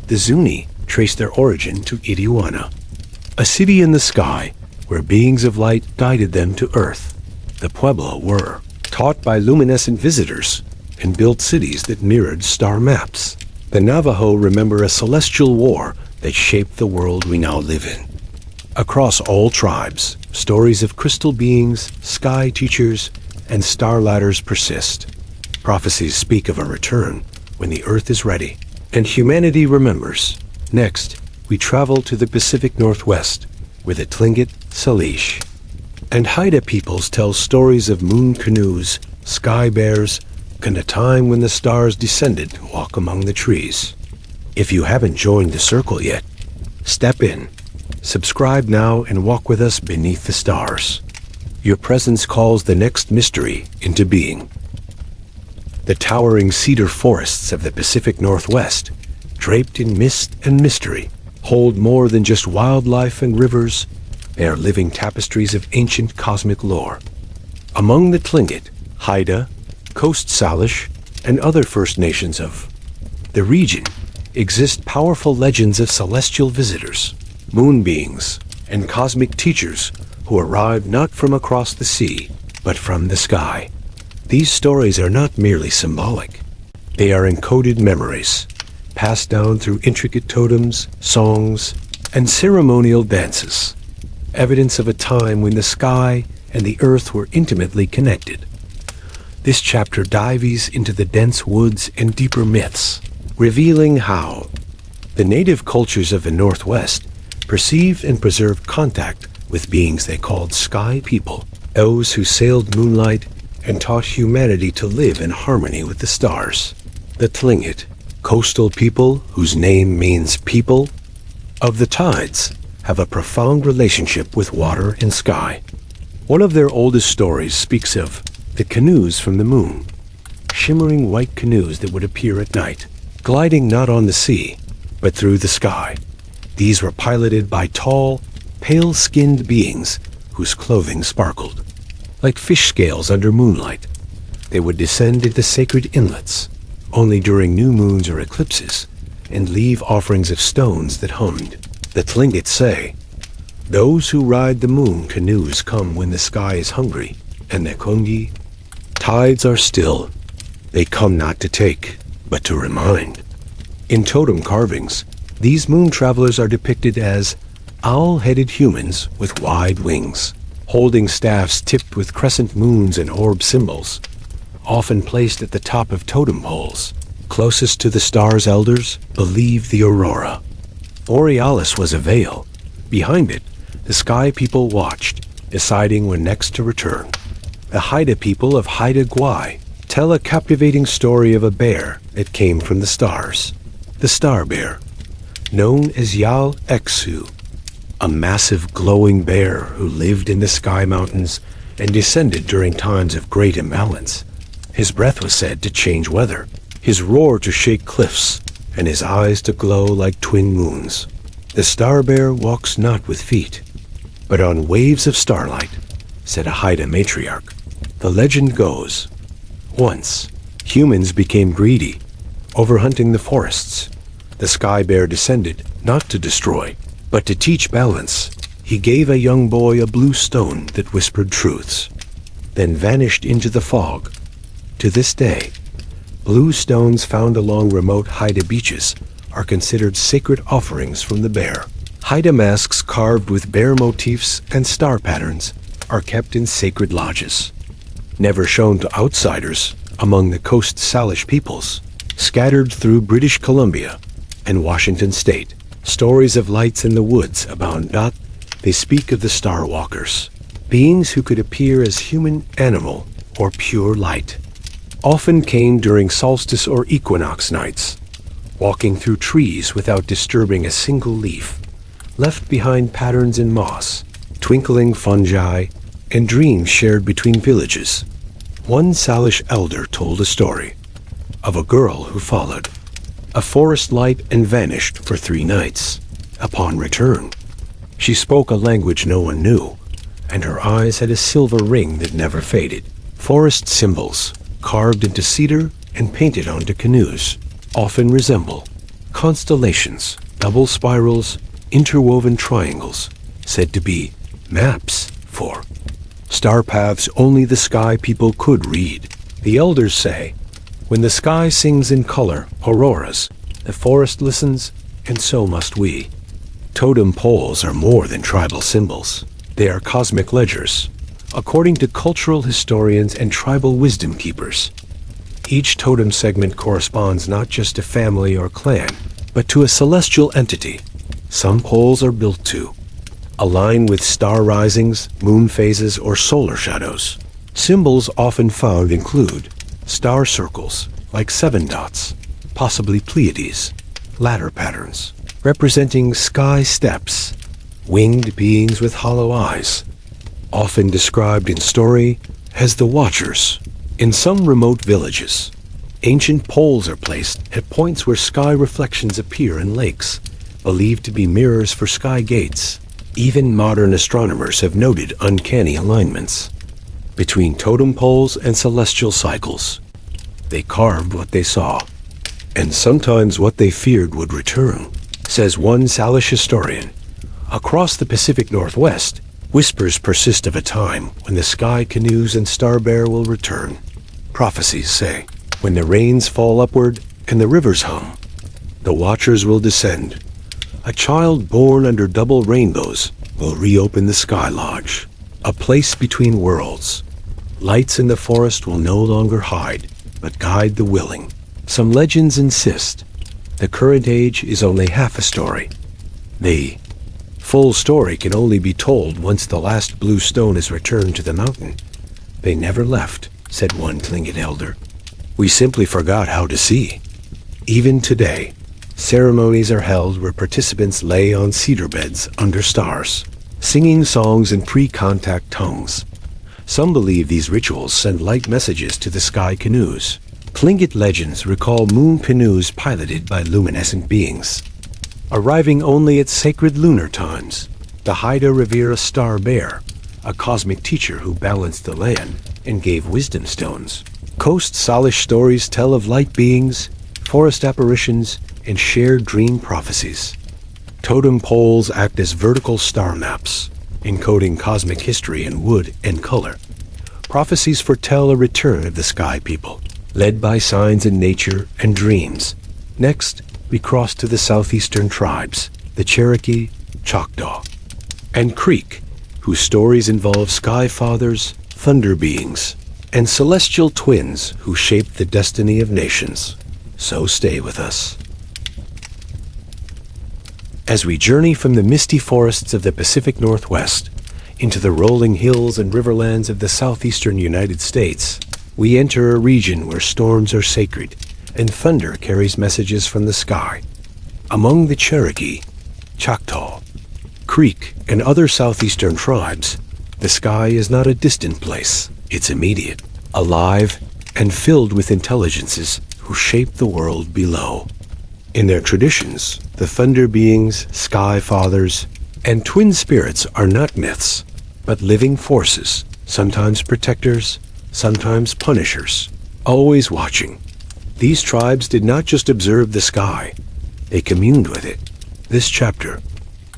The Zuni trace their origin to Itiwana, a city in the sky where beings of light guided them to Earth. The Pueblo were taught by luminescent visitors and built cities that mirrored star maps. The Navajo remember a celestial war that shaped the world we now live in. Across all tribes, stories of crystal beings, sky teachers, and star ladders persist. Prophecies speak of a return when the Earth is ready, and humanity remembers. Next, we travel to the Pacific Northwest, where the Tlingit, Salish, and Haida peoples tell stories of moon canoes, sky bears, and a time when the stars descended to walk among the trees. If you haven't joined the circle yet, step in. Subscribe now and walk with us beneath the stars. Your presence calls the next mystery into being. The towering cedar forests of the Pacific Northwest, draped in mist and mystery, hold more than just wildlife and rivers. They are living tapestries of ancient cosmic lore. Among the Tlingit, Haida, Coast Salish, and other First Nations of the region exist powerful legends of celestial visitors, moon beings, and cosmic teachers who arrive not from across the sea, but from the sky. These stories are not merely symbolic. They are encoded memories, passed down through intricate totems, songs, and ceremonial dances, evidence of a time when the sky and the earth were intimately connected. This chapter dives into the dense woods and deeper myths, revealing how the native cultures of the Northwest perceived and preserved contact with beings they called sky people, those who sailed moonlight and taught humanity to live in harmony with the stars. The Tlingit, coastal people whose name means people of the tides, have a profound relationship with water and sky. One of their oldest stories speaks of the canoes from the moon, shimmering white canoes that would appear at night, gliding not on the sea, but through the sky. These were piloted by tall, pale-skinned beings whose clothing sparkled. Like fish scales under moonlight, they would descend into sacred inlets, only during new moons or eclipses, and leave offerings of stones that hummed. The Tlingit say, "Those who ride the moon canoes come when the sky is hungry, and the Kungi tides are still. They come not to take, but to remind." In totem carvings, these moon travelers are depicted as owl-headed humans with wide wings, holding staffs tipped with crescent moons and orb symbols, often placed at the top of totem poles. Closest to the stars' elders believe the aurora. Borealis was a veil. Behind it, the sky people watched, deciding when next to return. The Haida people of Haida Gwaii tell a captivating story of a bear that came from the stars. The star bear, known as Yal Exu, a massive glowing bear who lived in the sky mountains and descended during times of great imbalance. His breath was said to change weather, his roar to shake cliffs, and his eyes to glow like twin moons. The star bear walks not with feet, but on waves of starlight, said a Haida matriarch. The legend goes, once, humans became greedy, overhunting the forests. The sky bear descended, not to destroy, but to teach balance. He gave a young boy a blue stone that whispered truths, then vanished into the fog. To this day, blue stones found along remote Haida beaches are considered sacred offerings from the bear. Haida masks carved with bear motifs and star patterns are kept in sacred lodges. Never shown to outsiders among the Coast Salish peoples, scattered through British Columbia and Washington State, stories of lights in the woods abound. They speak of the Star Walkers, beings who could appear as human, animal, or pure light. Often came during solstice or equinox nights, walking through trees without disturbing a single leaf, left behind patterns in moss, twinkling fungi, and dreams shared between villages. One Salish elder told a story of a girl who followed a forest light and vanished for 3 nights. Upon return, she spoke a language no one knew, and her eyes had a silver ring that never faded. Forest symbols, carved into cedar and painted onto canoes, often resemble constellations, double spirals, interwoven triangles, said to be maps for star paths only the sky people could read. The elders say, when the sky sings in color, auroras, the forest listens, and so must we. Totem poles are more than tribal symbols. They are cosmic ledgers, according to cultural historians and tribal wisdom keepers. Each totem segment corresponds not just to family or clan, but to a celestial entity. Some poles are built to align with star risings, moon phases, or solar shadows. Symbols often found include star circles, like 7 dots, possibly Pleiades, ladder patterns, representing sky steps, winged beings with hollow eyes, often described in story as the Watchers. In some remote villages, ancient poles are placed at points where sky reflections appear in lakes, believed to be mirrors for sky gates. Even modern astronomers have noted uncanny alignments between totem poles and celestial cycles. They carved what they saw, and sometimes what they feared would return, says one Salish historian. Across the Pacific Northwest, whispers persist of a time when the sky canoes and star bear will return. Prophecies say, when the rains fall upward and the rivers hum, the Watchers will descend. A child born under double rainbows will reopen the Sky Lodge, a place between worlds. Lights in the forest will no longer hide, but guide the willing. Some legends insist the current age is only half a story. The full story can only be told once the last blue stone is returned to the mountain. They never left, said one Tlingit elder. We simply forgot how to see. Even today, ceremonies are held where participants lay on cedar beds under stars, singing songs in pre-contact tongues. Some believe these rituals send light messages to the sky canoes. Tlingit legends recall moon canoes piloted by luminescent beings, arriving only at sacred lunar times. The Haida revere a star bear, a cosmic teacher who balanced the land and gave wisdom stones. Coast Salish stories tell of light beings, forest apparitions, and shared dream prophecies. Totem poles act as vertical star maps, encoding cosmic history in wood and color. Prophecies foretell a return of the sky people, led by signs in nature and dreams. Next, we cross to the southeastern tribes, the Cherokee, Choctaw, and Creek, whose stories involve sky fathers, thunder beings, and celestial twins who shaped the destiny of nations. So stay with us as we journey from the misty forests of the Pacific Northwest into the rolling hills and riverlands of the southeastern United States. We enter a region where storms are sacred and thunder carries messages from the sky. Among the Cherokee, Choctaw, Creek, and other southeastern tribes, the sky is not a distant place. It's immediate, alive, and filled with intelligences who shape the world below. In their traditions, the thunder beings, sky fathers, and twin spirits are not myths, but living forces sometimes protectors, sometimes punishers, always watching. These tribes did not just observe the sky, they communed with it. This chapter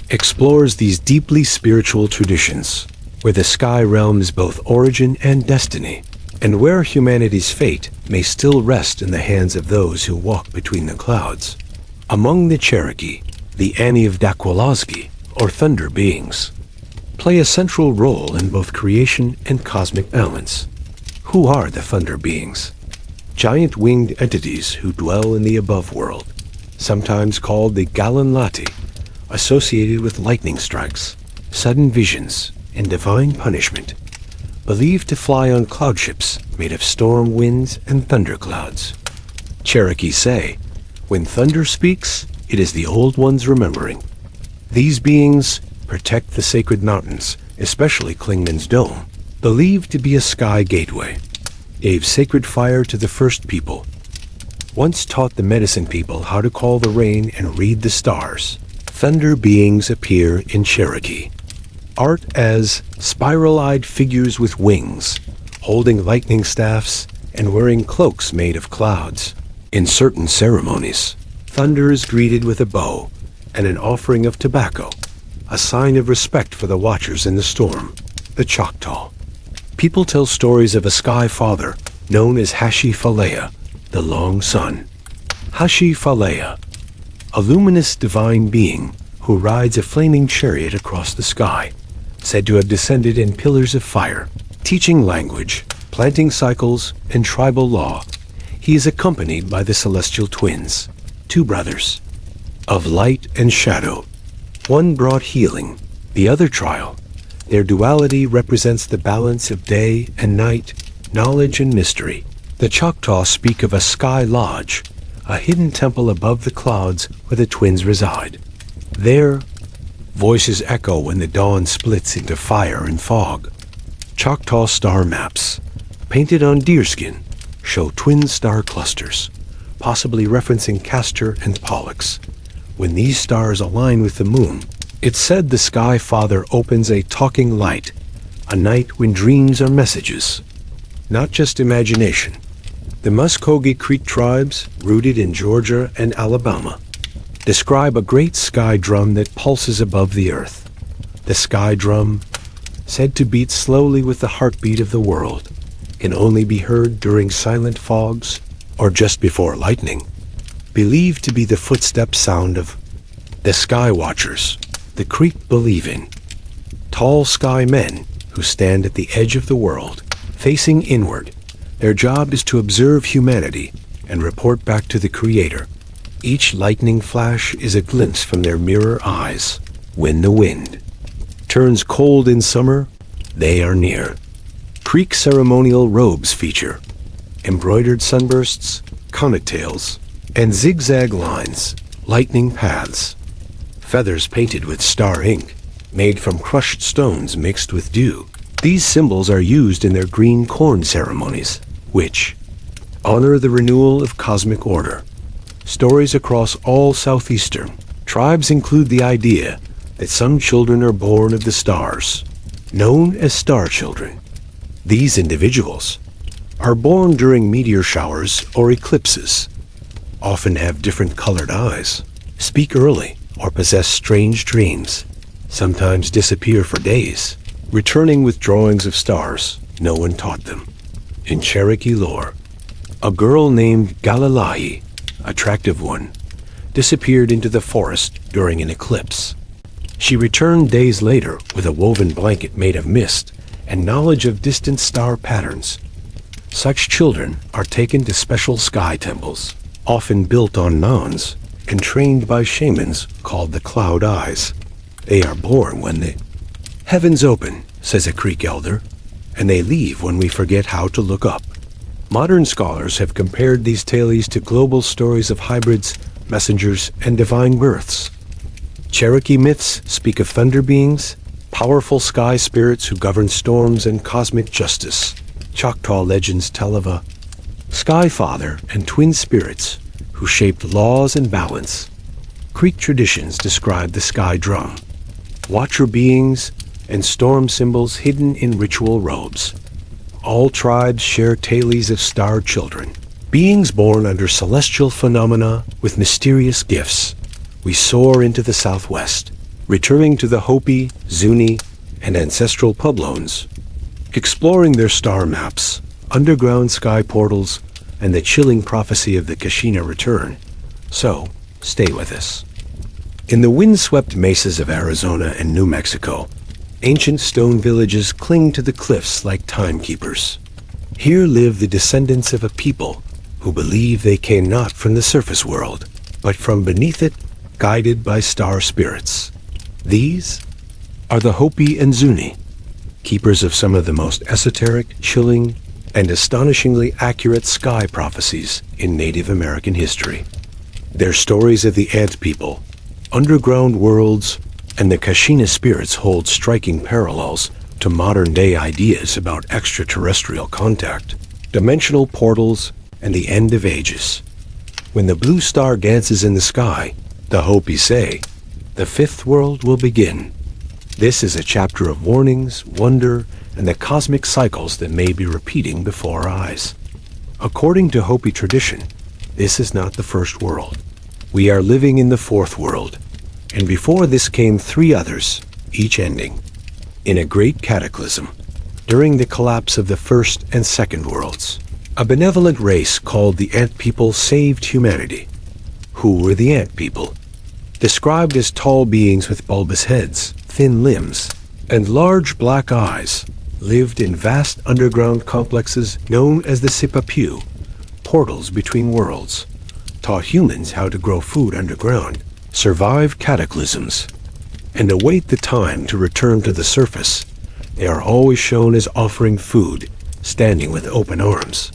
explores these deeply spiritual traditions, where the sky realm is both origin and destiny, and where humanity's fate may still rest in the hands of those who walk between the clouds. Among the Cherokee, the Ani of Dakwalazgi, or thunder beings, play a central role in both creation and cosmic balance. Who are the thunder beings? Giant winged entities who dwell in the above world, sometimes called the Galanlati, associated with lightning strikes, sudden visions, and divine punishment, believed to fly on cloud ships made of storm winds and thunderclouds. Cherokees say, when thunder speaks, it is the old ones remembering. These beings protect the sacred mountains, especially Klingman's Dome, believed to be a sky gateway, gave sacred fire to the first people, once taught the medicine people how to call the rain and read the stars. Thunder beings appear in Cherokee art as spiral-eyed figures with wings, holding lightning staffs and wearing cloaks made of clouds. In certain ceremonies, thunder is greeted with a bow and an offering of tobacco, a sign of respect for the watchers in the storm. The Choctaw. People tell stories of a sky father known as Hashi Falea, the long sun. Hashi Falea, a luminous divine being who rides a flaming chariot across the sky, said to have descended in pillars of fire, teaching language, planting cycles, and tribal law. He is accompanied by the celestial twins, two brothers, of light and shadow. One brought healing, the other trial. Their duality represents the balance of day and night, knowledge and mystery. The Choctaw speak of a sky lodge, a hidden temple above the clouds where the twins reside. There, voices echo when the dawn splits into fire and fog. Choctaw star maps, painted on deerskin, show twin star clusters, possibly referencing Castor and Pollux. When these stars align with the moon, it's said the Sky Father opens a talking light, a night when dreams are messages, not just imagination. The Muskogee Creek tribes, rooted in Georgia and Alabama, describe a great sky drum that pulses above the earth. The sky drum, said to beat slowly with the heartbeat of the world, can only be heard during silent fogs or just before lightning. Believed to be the footstep sound of the Sky Watchers, the Creek believe in. Tall sky men who stand at the edge of the world, facing inward. Their job is to observe humanity and report back to the Creator. Each lightning flash is a glimpse from their mirror eyes. When the wind turns cold in summer, they are near. Creek ceremonial robes feature embroidered sunbursts, comet tails, and zigzag lines, lightning paths. Feathers painted with star ink, made from crushed stones mixed with dew. These symbols are used in their green corn ceremonies, which honor the renewal of cosmic order. Stories across all southeastern tribes include the idea that some children are born of the stars, known as star children. These individuals are born during meteor showers or eclipses, often have different colored eyes, speak early, or possess strange dreams, sometimes disappear for days, returning with drawings of stars no one taught them. In Cherokee lore, a girl named Galalahi, attractive one, disappeared into the forest during an eclipse. She returned days later with a woven blanket made of mist and knowledge of distant star patterns. Such children are taken to special sky temples, often built on mounds and trained by shamans called the Cloud Eyes. They are born when the heavens open, says a Creek elder, and they leave when we forget how to look up. Modern scholars have compared these tales to global stories of hybrids, messengers, and divine births. Cherokee myths speak of thunder beings, powerful sky spirits who govern storms and cosmic justice. Choctaw legends tell of a sky father and twin spirits who shaped laws and balance. Creek traditions describe the sky drum, watcher beings and storm symbols hidden in ritual robes. All tribes share tales of star children, beings born under celestial phenomena with mysterious gifts. We soar into the southwest, returning to the Hopi, Zuni, and ancestral Pueblones, exploring their star maps, underground sky portals, and the chilling prophecy of the Kashina return. So, stay with us. In the windswept mesas of Arizona and New Mexico, ancient stone villages cling to the cliffs like timekeepers. Here live the descendants of a people who believe they came not from the surface world, but from beneath it, guided by star spirits. These are the Hopi and Zuni, keepers of some of the most esoteric, chilling, and astonishingly accurate sky prophecies in Native American history. Their stories of the ant people, underground worlds, and the Kashina spirits hold striking parallels to modern-day ideas about extraterrestrial contact, dimensional portals, and the end of ages. When the blue star dances in the sky, the Hopi say, the fifth world will begin. This is a chapter of warnings, wonder, and the cosmic cycles that may be repeating before our eyes. According to Hopi tradition, this is not the first world. We are living in the fourth world, and before this came three others, each ending in a great cataclysm. During the collapse of the first and second worlds, a benevolent race called the Ant People saved humanity. Who were the Ant People? Described as tall beings with bulbous heads, thin limbs, and large black eyes, lived in vast underground complexes known as the Sipapu, portals between worlds, taught humans how to grow food underground, survive cataclysms, and await the time to return to the surface. They are always shown as offering food, standing with open arms.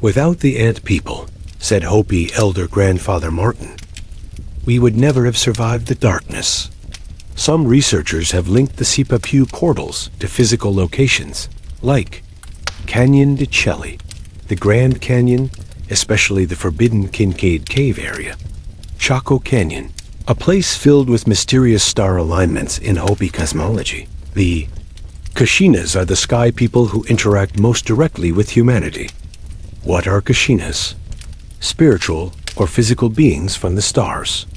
Without the Ant People, said Hopi elder grandfather Martin, we would never have survived the darkness. Some researchers have linked the Sipapu portals to physical locations, like Canyon de Chelly, the Grand Canyon, especially the forbidden Kincaid Cave area, Chaco Canyon, a place filled with mysterious star alignments in Hopi cosmology. The Kashinas are the sky people who interact most directly with humanity. What are Kashinas? Spiritual or physical beings from the stars.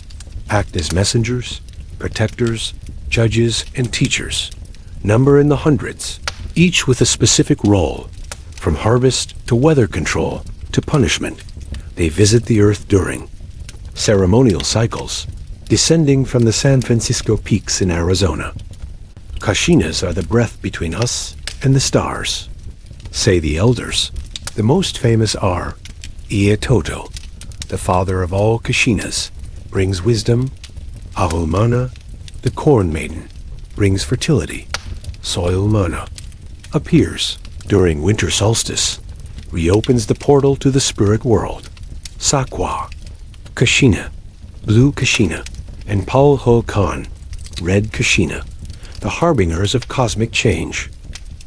Act as messengers, protectors, judges, and teachers. Number in the hundreds, each with a specific role, from harvest to weather control to punishment. They visit the earth during ceremonial cycles, descending from the San Francisco peaks in Arizona. Kashinas are the breath between us and the stars, say the elders. The most famous are Ietoto, the father of all Kashinas, brings wisdom. Ahulmana, the corn maiden, brings fertility. Soilmana appears during winter solstice, reopens the portal to the spirit world. Sakwa, Kashina, blue Kashina, and Paul Ho Khan, red Kashina, the harbingers of cosmic change.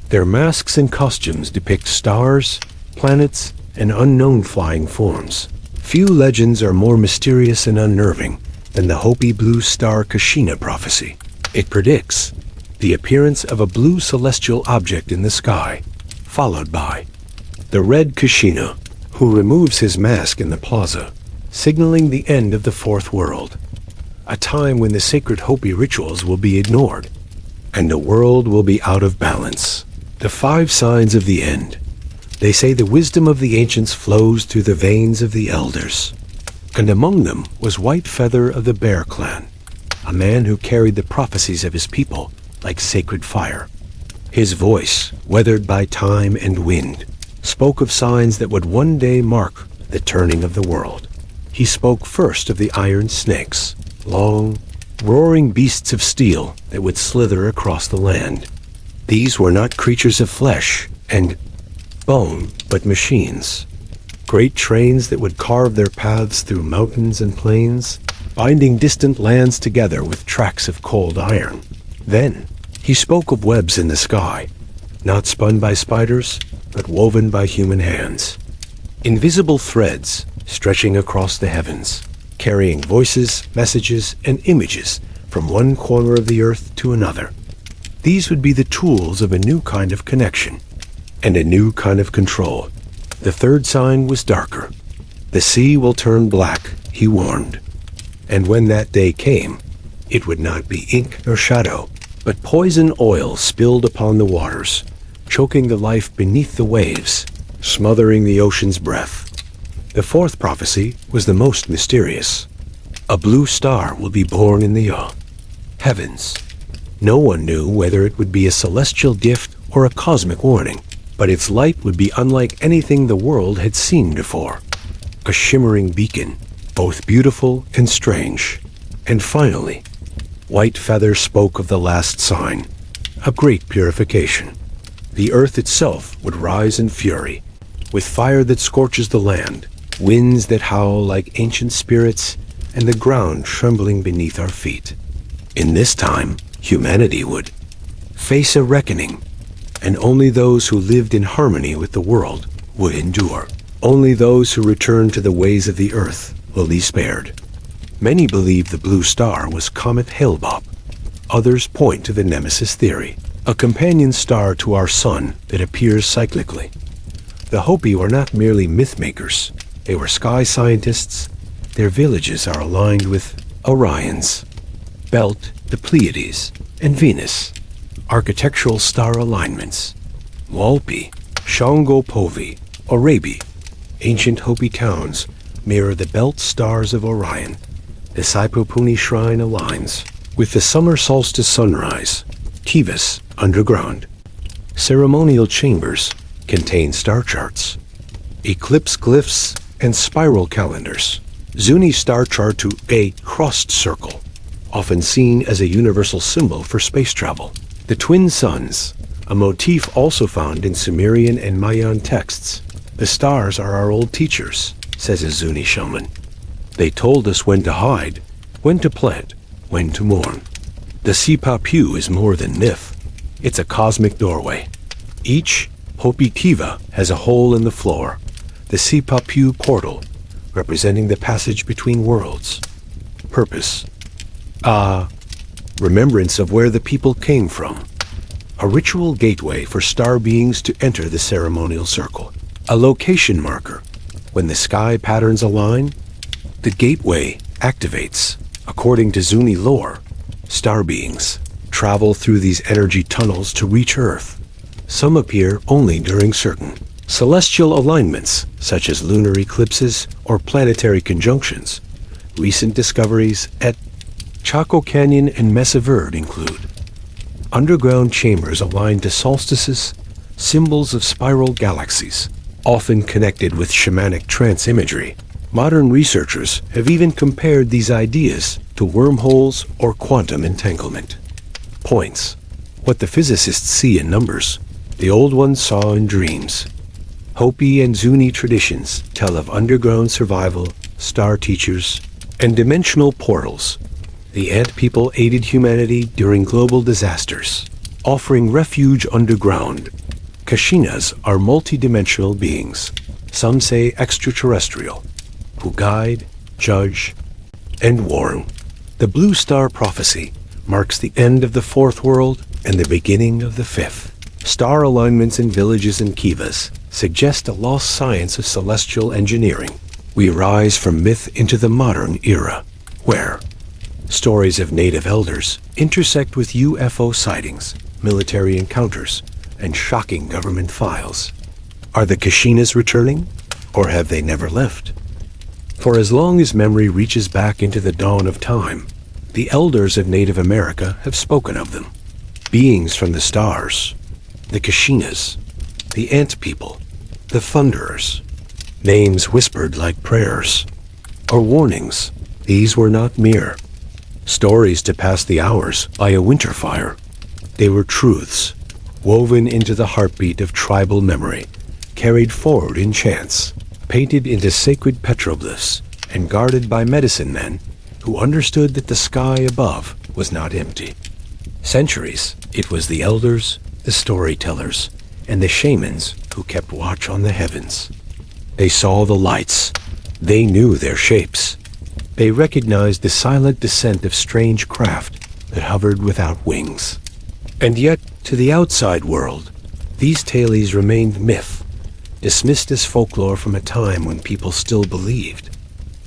Their masks and costumes depict stars, planets, and unknown flying forms. Few legends are more mysterious and unnerving than the Hopi blue star Kashina prophecy. It predicts the appearance of a blue celestial object in the sky, followed by the red Kashina, who removes his mask in the plaza, signaling the end of the fourth world, a time when the sacred Hopi rituals will be ignored, and the world will be out of balance. The five signs of the end. They say the wisdom of the ancients flows through the veins of the elders. And among them was White Feather of the Bear Clan, a man who carried the prophecies of his people like sacred fire. His voice, weathered by time and wind, spoke of signs that would one day mark the turning of the world. He spoke first of the iron snakes, long, roaring beasts of steel that would slither across the land. These were not creatures of flesh and bone, but machines. Great trains that would carve their paths through mountains and plains, binding distant lands together with tracks of cold iron. Then he spoke of webs in the sky, not spun by spiders, but woven by human hands. Invisible threads stretching across the heavens, carrying voices, messages, and images from one corner of the earth to another. These would be the tools of a new kind of connection and a new kind of control. The third sign was darker. The sea will turn black, he warned. And when that day came, it would not be ink nor shadow, but poison oil spilled upon the waters, choking the life beneath the waves, smothering the ocean's breath. The fourth prophecy was the most mysterious. A blue star will be born in the heavens. No one knew whether it would be a celestial gift or a cosmic warning, but its light would be unlike anything the world had seen before. A shimmering beacon, both beautiful and strange. And finally, White Feather spoke of the last sign, a great purification. The earth itself would rise in fury, with fire that scorches the land, winds that howl like ancient spirits, and the ground trembling beneath our feet. In this time, humanity would face a reckoning, and only those who lived in harmony with the world would endure. Only those who returned to the ways of the earth will be spared. Many believe the blue star was Comet Hale-Bopp. Others point to the Nemesis theory, a companion star to our sun that appears cyclically. The Hopi were not merely myth makers. They were sky scientists. Their villages are aligned with Orion's belt, the Pleiades, and Venus. Architectural star alignments. Walpi, Shangopovi, Orabi. Ancient Hopi towns mirror the belt stars of Orion. The Saipopuni shrine aligns with the summer solstice sunrise. Kivas, underground. Ceremonial chambers contain star charts, eclipse glyphs, and spiral calendars. Zuni star chart to a crossed circle, often seen as a universal symbol for space travel. The twin suns, a motif also found in Sumerian and Mayan texts. The stars are our old teachers, says a Zuni shaman. They told us when to hide, when to plant, when to mourn. The Sipapu is more than myth. It's a cosmic doorway. Each Hopi Tiva has a hole in the floor, the Sipapu portal, representing the passage between worlds. Purpose. Remembrance of where the people came from. A ritual gateway for star beings to enter the ceremonial circle. A location marker. When the sky patterns align, the gateway activates. According to Zuni lore, star beings travel through these energy tunnels to reach Earth. Some appear only during certain celestial alignments, such as lunar eclipses or planetary conjunctions. Recent discoveries at Chaco Canyon and Mesa Verde include underground chambers aligned to solstices, symbols of spiral galaxies, often connected with shamanic trance imagery. Modern researchers have even compared these ideas to wormholes or quantum entanglement. Points. What the physicists see in numbers, the old ones saw in dreams. Hopi and Zuni traditions tell of underground survival, star teachers, and dimensional portals. The ant people aided humanity during global disasters, offering refuge underground. Kashinas are multidimensional beings, some say extraterrestrial, who guide, judge, and warn. The Blue Star prophecy marks the end of the fourth world and the beginning of the fifth. Star alignments in villages and kivas suggest a lost science of celestial engineering. We rise from myth into the modern era, where stories of native elders intersect with UFO sightings, military encounters, and shocking government files. Are the Kashinas returning, or have they never left? For as long as memory reaches back into the dawn of time, the elders of Native America have spoken of them. Beings from the stars, the Kashinas, the Ant People, the Thunderers. Names whispered like prayers, or warnings. These were not mere stories to pass the hours by a winter fire. They were truths, woven into the heartbeat of tribal memory, carried forward in chants, painted into sacred petroglyphs, and guarded by medicine men who understood that the sky above was not empty. Centuries, it was the elders, the storytellers, and the shamans who kept watch on the heavens. They saw the lights. They knew their shapes. They recognized the silent descent of strange craft that hovered without wings. And yet, to the outside world, these tales remained myth, dismissed as folklore from a time when people still believed.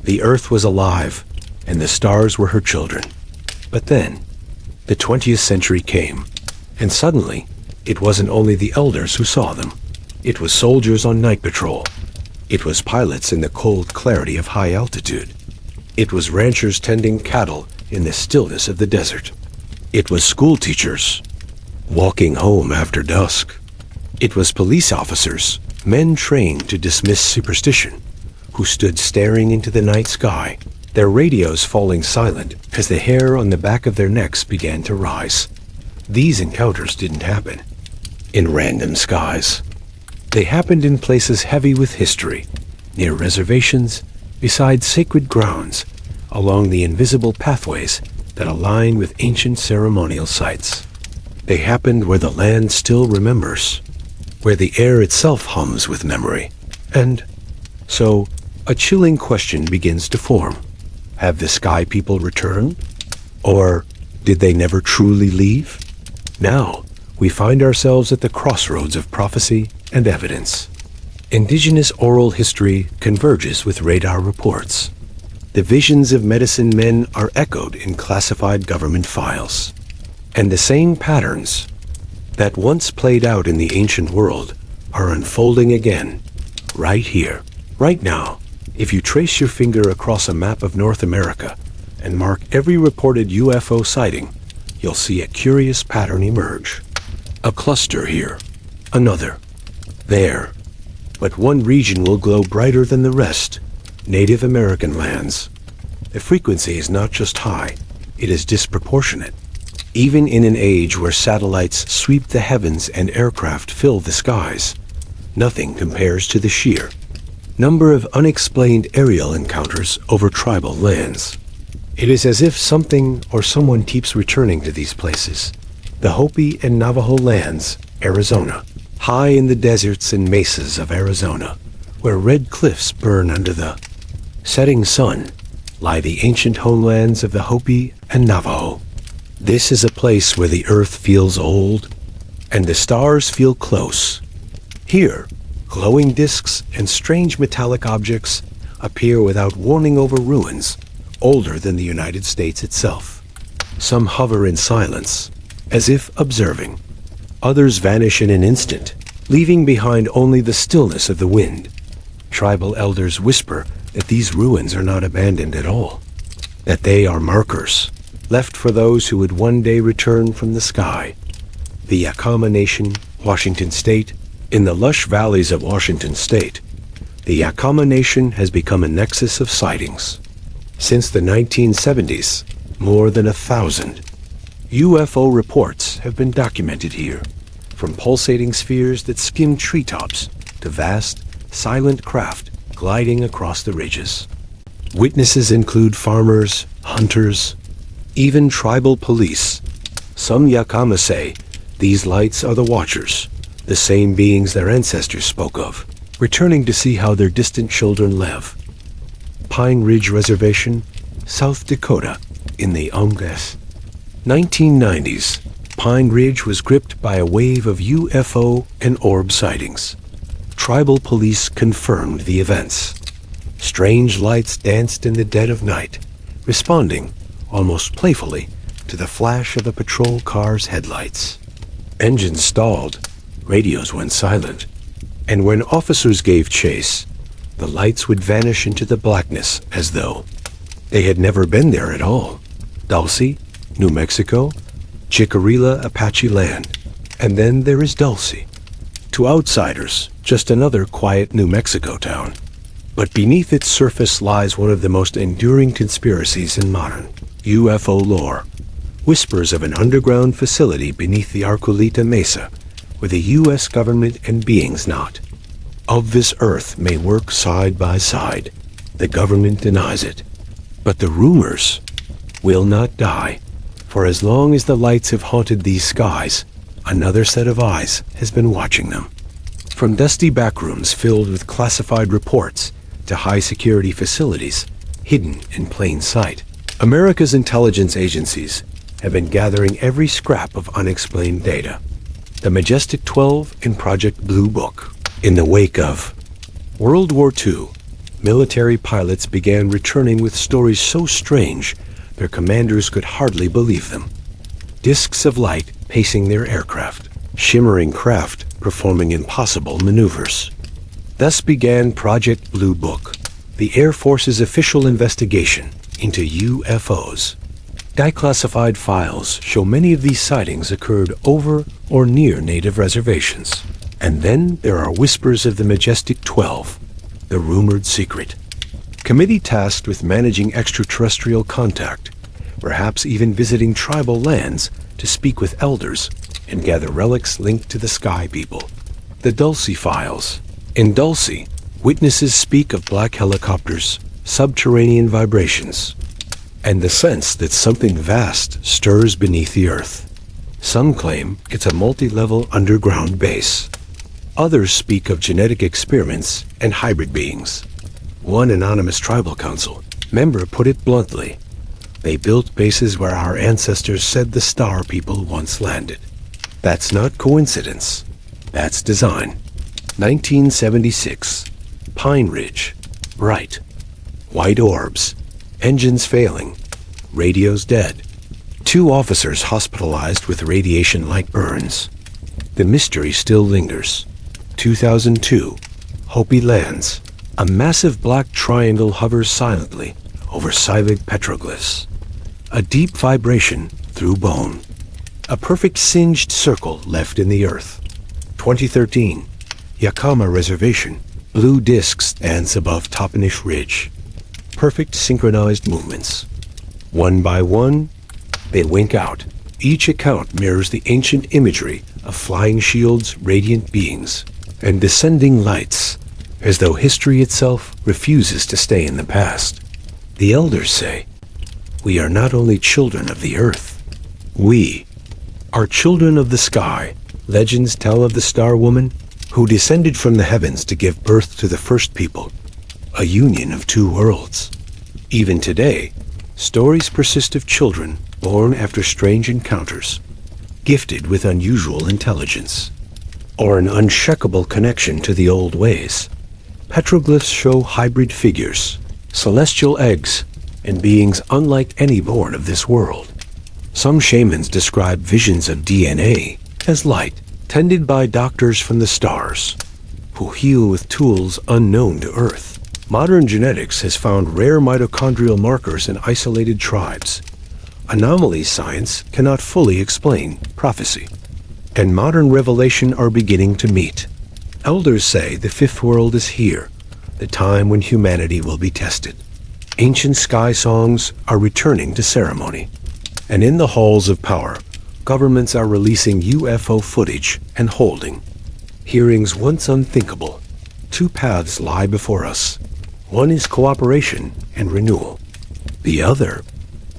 The earth was alive, and the stars were her children. But then, the 20th century came, and suddenly, it wasn't only the elders who saw them. It was soldiers on night patrol. It was pilots in the cold clarity of high altitude. It was ranchers tending cattle in the stillness of the desert. It was school teachers walking home after dusk. It was police officers, men trained to dismiss superstition, who stood staring into the night sky, their radios falling silent as the hair on the back of their necks began to rise. These encounters didn't happen in random skies. They happened in places heavy with history, near reservations, beside sacred grounds, along the invisible pathways that align with ancient ceremonial sites. They happened where the land still remembers, where the air itself hums with memory. And so, a chilling question begins to form. Have the sky people returned? Or did they never truly leave? Now, we find ourselves at the crossroads of prophecy and evidence. Indigenous oral history converges with radar reports. The visions of medicine men are echoed in classified government files. And the same patterns that once played out in the ancient world are unfolding again, right here, right now. If you trace your finger across a map of North America and mark every reported UFO sighting, you'll see a curious pattern emerge. A cluster here, another, there. But one region will glow brighter than the rest, Native American lands. The frequency is not just high, it is disproportionate. Even in an age where satellites sweep the heavens and aircraft fill the skies, nothing compares to the sheer number of unexplained aerial encounters over tribal lands. It is as if something or someone keeps returning to these places. The Hopi and Navajo lands, Arizona, high in the deserts and mesas of Arizona, where red cliffs burn under the setting sun, lie the ancient homelands of the Hopi and Navajo. This is a place where the earth feels old, and the stars feel close. Here, glowing disks and strange metallic objects appear without warning over ruins older than the United States itself. Some hover in silence, as if observing. Others vanish in an instant, leaving behind only the stillness of the wind. Tribal elders whisper that these ruins are not abandoned at all, that they are markers left for those who would one day return from the sky. The Yakama Nation, Washington State. In the lush valleys of Washington State, the Yakama Nation has become a nexus of sightings. Since the 1970s, more than 1,000 UFO reports have been documented here, from pulsating spheres that skim treetops to vast, silent craft gliding across the ridges. Witnesses include farmers, hunters, even tribal police. Some Yakama say these lights are the Watchers, the same beings their ancestors spoke of, returning to see how their distant children live. Pine Ridge Reservation, South Dakota, in the Ongas. 1990s, Pine Ridge was gripped by a wave of UFO and orb sightings. Tribal police confirmed the events. Strange lights danced in the dead of night, responding, almost playfully, to the flash of a patrol car's headlights. Engines stalled. Radios went silent, and when officers gave chase, the lights would vanish into the blackness as though they had never been there at all. Dulce, New Mexico, Jicarilla Apache land, and then there is Dulce. To outsiders, just another quiet New Mexico town. But beneath its surface lies one of the most enduring conspiracies in modern UFO lore. Whispers of an underground facility beneath the Arculita Mesa, where the U.S. government and beings not of this earth may work side by side. The government denies it. But the rumors will not die, for as long as the lights have haunted these skies, another set of eyes has been watching them. From dusty backrooms filled with classified reports to high-security facilities hidden in plain sight, America's intelligence agencies have been gathering every scrap of unexplained data. The Majestic 12 and Project Blue Book. In the wake of World War II, military pilots began returning with stories so strange their commanders could hardly believe them. Discs of light pacing their aircraft, shimmering craft performing impossible maneuvers. Thus began Project Blue Book, the Air Force's official investigation into UFOs. Declassified files show many of these sightings occurred over or near native reservations. And then there are whispers of the Majestic 12, the rumored secret. Committee tasked with managing extraterrestrial contact, perhaps even visiting tribal lands to speak with elders and gather relics linked to the sky people. The Dulce Files. In Dulce, witnesses speak of black helicopters, subterranean vibrations, and the sense that something vast stirs beneath the earth. Some claim it's a multi-level underground base. Others speak of genetic experiments and hybrid beings. One anonymous tribal council member put it bluntly, "They built bases where our ancestors said the star people once landed." That's not coincidence. That's design. 1976. Pine Ridge. Bright. White orbs. Engines failing. Radios dead. 2 officers hospitalized with radiation-like burns. The mystery still lingers. 2002. Hopi lands. A massive black triangle hovers silently over Sivig petroglyphs. A deep vibration through bone. A perfect singed circle left in the earth. 2013. Yakama Reservation. Blue disk stands above Toppenish Ridge. Perfect synchronized movements. One by one, they wink out. Each account mirrors the ancient imagery of flying shields, radiant beings, and descending lights, as though history itself refuses to stay in the past. The elders say, "We are not only children of the earth. We are children of the sky." Legends tell of the Star Woman, who descended from the heavens to give birth to the first people, a union of 2 worlds. Even today, stories persist of children born after strange encounters, gifted with unusual intelligence, or an unshakable connection to the old ways. Petroglyphs show hybrid figures, celestial eggs, and beings unlike any born of this world. Some shamans describe visions of DNA as light, tended by doctors from the stars, who heal with tools unknown to Earth. Modern genetics has found rare mitochondrial markers in isolated tribes. Anomaly science cannot fully explain prophecy, and modern revelation are beginning to meet. Elders say the 5th world is here, the time when humanity will be tested. Ancient sky songs are returning to ceremony, and in the halls of power, governments are releasing UFO footage and holding hearings once unthinkable. 2 paths lie before us. One is cooperation and renewal. The other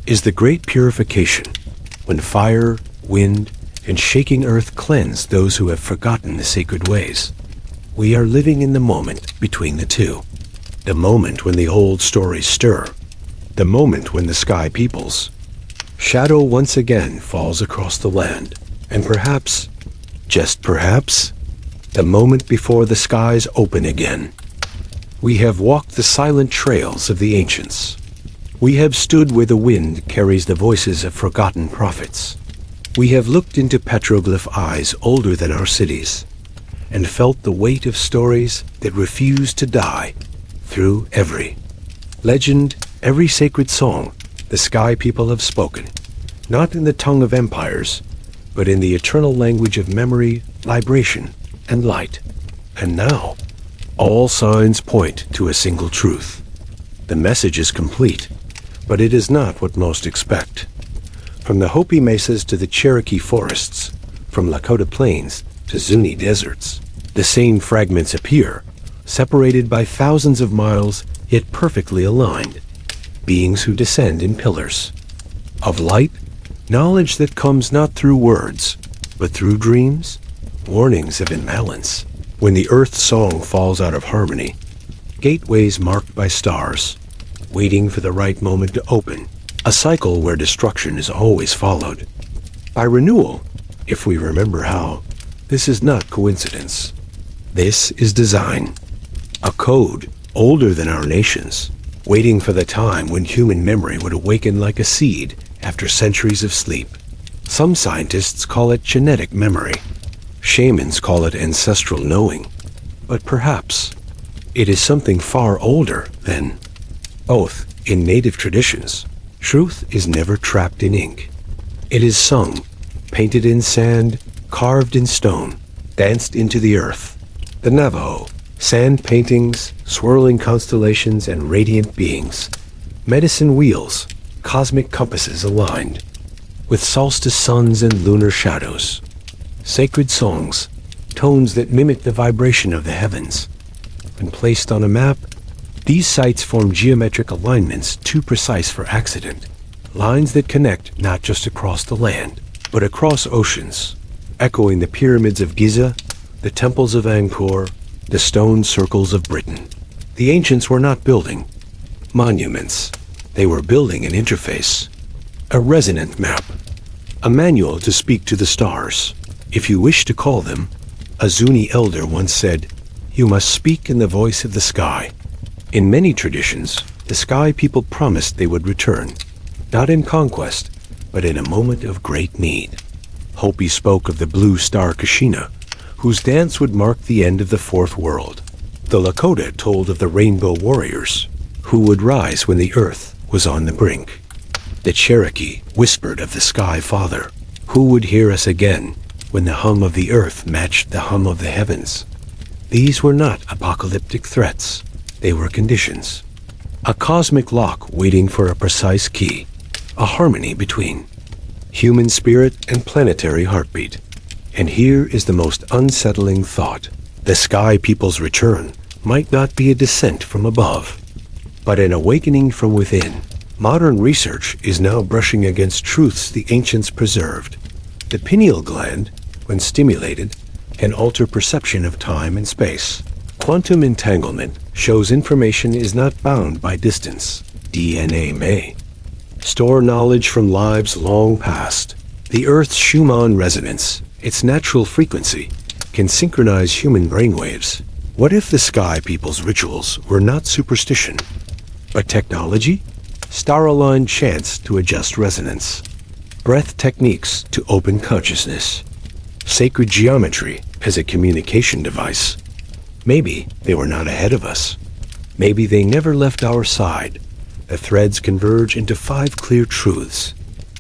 is the great purification, when fire, wind, and shaking earth cleanse those who have forgotten the sacred ways. We are living in the moment between the 2. The moment when the old stories stir. The moment when the sky peoples. Shadow once again falls across the land, and perhaps, just perhaps, the moment before the skies open again. We have walked the silent trails of the ancients. We have stood where the wind carries the voices of forgotten prophets. We have looked into petroglyph eyes older than our cities, and felt the weight of stories that refuse to die through every legend, every sacred song the sky people have spoken, not in the tongue of empires, but in the eternal language of memory, vibration, and light. And now, all signs point to a single truth. The message is complete, but it is not what most expect. From the Hopi mesas to the Cherokee forests, from Lakota plains to Zuni deserts, the same fragments appear, separated by thousands of miles, yet perfectly aligned. Beings who descend in pillars of light, knowledge that comes not through words, but through dreams, warnings of imbalance. When the earth's song falls out of harmony, gateways marked by stars, waiting for the right moment to open. a cycle where destruction is always followed by renewal, if we remember how. This is not coincidence. This is design. A code older than our nations, waiting for the time when human memory would awaken like a seed after centuries of sleep. Some scientists call it genetic memory. Shamans call it ancestral knowing. But perhaps it is something far older than both. In native traditions, truth is never trapped in ink. It is sung, painted in sand, carved in stone, danced into the earth. The Navajo, sand paintings, swirling constellations, and radiant beings. Medicine wheels, cosmic compasses aligned, with solstice suns and lunar shadows. Sacred songs, tones that mimic the vibration of the heavens. When placed on a map, these sites form geometric alignments too precise for accident. Lines that connect not just across the land, but across oceans, echoing the pyramids of Giza, the temples of Angkor, the stone circles of Britain. The ancients were not building monuments. They were building an interface, a resonant map, a manual to speak to the stars. If you wish to call them, a Zuni elder once said, "You must speak in the voice of the sky." In many traditions, the sky people promised they would return, not in conquest, but in a moment of great need. Hopi spoke of the blue star Kashina, whose dance would mark the end of the fourth world. The Lakota told of the rainbow warriors, who would rise when the earth was on the brink. The Cherokee whispered of the Sky Father, who would hear us again when the hum of the earth matched the hum of the heavens. These were not apocalyptic threats. They were conditions. A cosmic lock waiting for a precise key. A harmony between human spirit and planetary heartbeat. And here is the most unsettling thought. The Sky People's return might not be a descent from above, but an awakening from within. Modern research is now brushing against truths the ancients preserved. The pineal gland, when stimulated, can alter perception of time and space. Quantum entanglement shows information is not bound by distance. DNA may store knowledge from lives long past. The Earth's Schumann resonance, its natural frequency, can synchronize human brainwaves. What if the Sky People's rituals were not superstition, but technology? Star-aligned chants to adjust resonance. Breath techniques to open consciousness. Sacred geometry as a communication device. Maybe they were not ahead of us. Maybe they never left our side. The threads converge into 5 clear truths.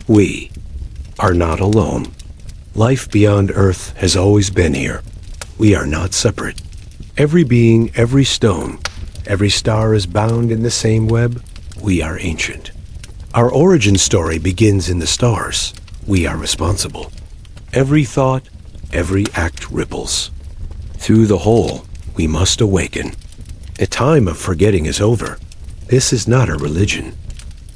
We are not alone. Life beyond Earth has always been here. We are not separate. Every being, every stone, every star is bound in the same web. We are ancient. Our origin story begins in the stars. We are responsible. Every thought, every act ripples. Through the whole, we must awaken. The time of forgetting is over. This is not a religion.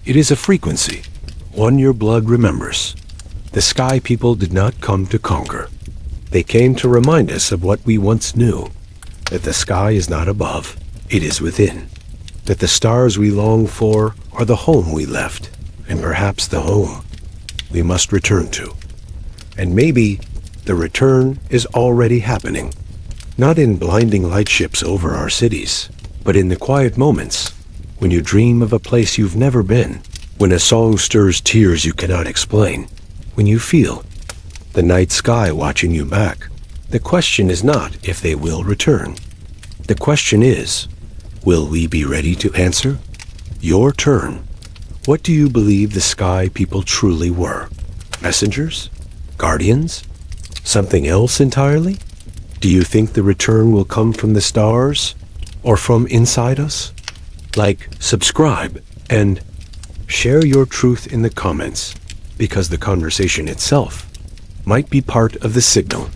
It is a frequency, one your blood remembers. The Sky People did not come to conquer. They came to remind us of what we once knew, that the sky is not above, it is within. That the stars we long for are the home we left, and perhaps the home we must return to. And maybe the return is already happening. Not in blinding light ships over our cities, but in the quiet moments when you dream of a place you've never been, when a song stirs tears you cannot explain, when you feel the night sky watching you back. The question is not if they will return. The question is, will we be ready to answer? Your turn. What do you believe the Sky People truly were? Messengers? Guardians? Something else entirely? Do you think the return will come from the stars or from inside us? Like, subscribe, and share your truth in the comments, because the conversation itself might be part of the signal.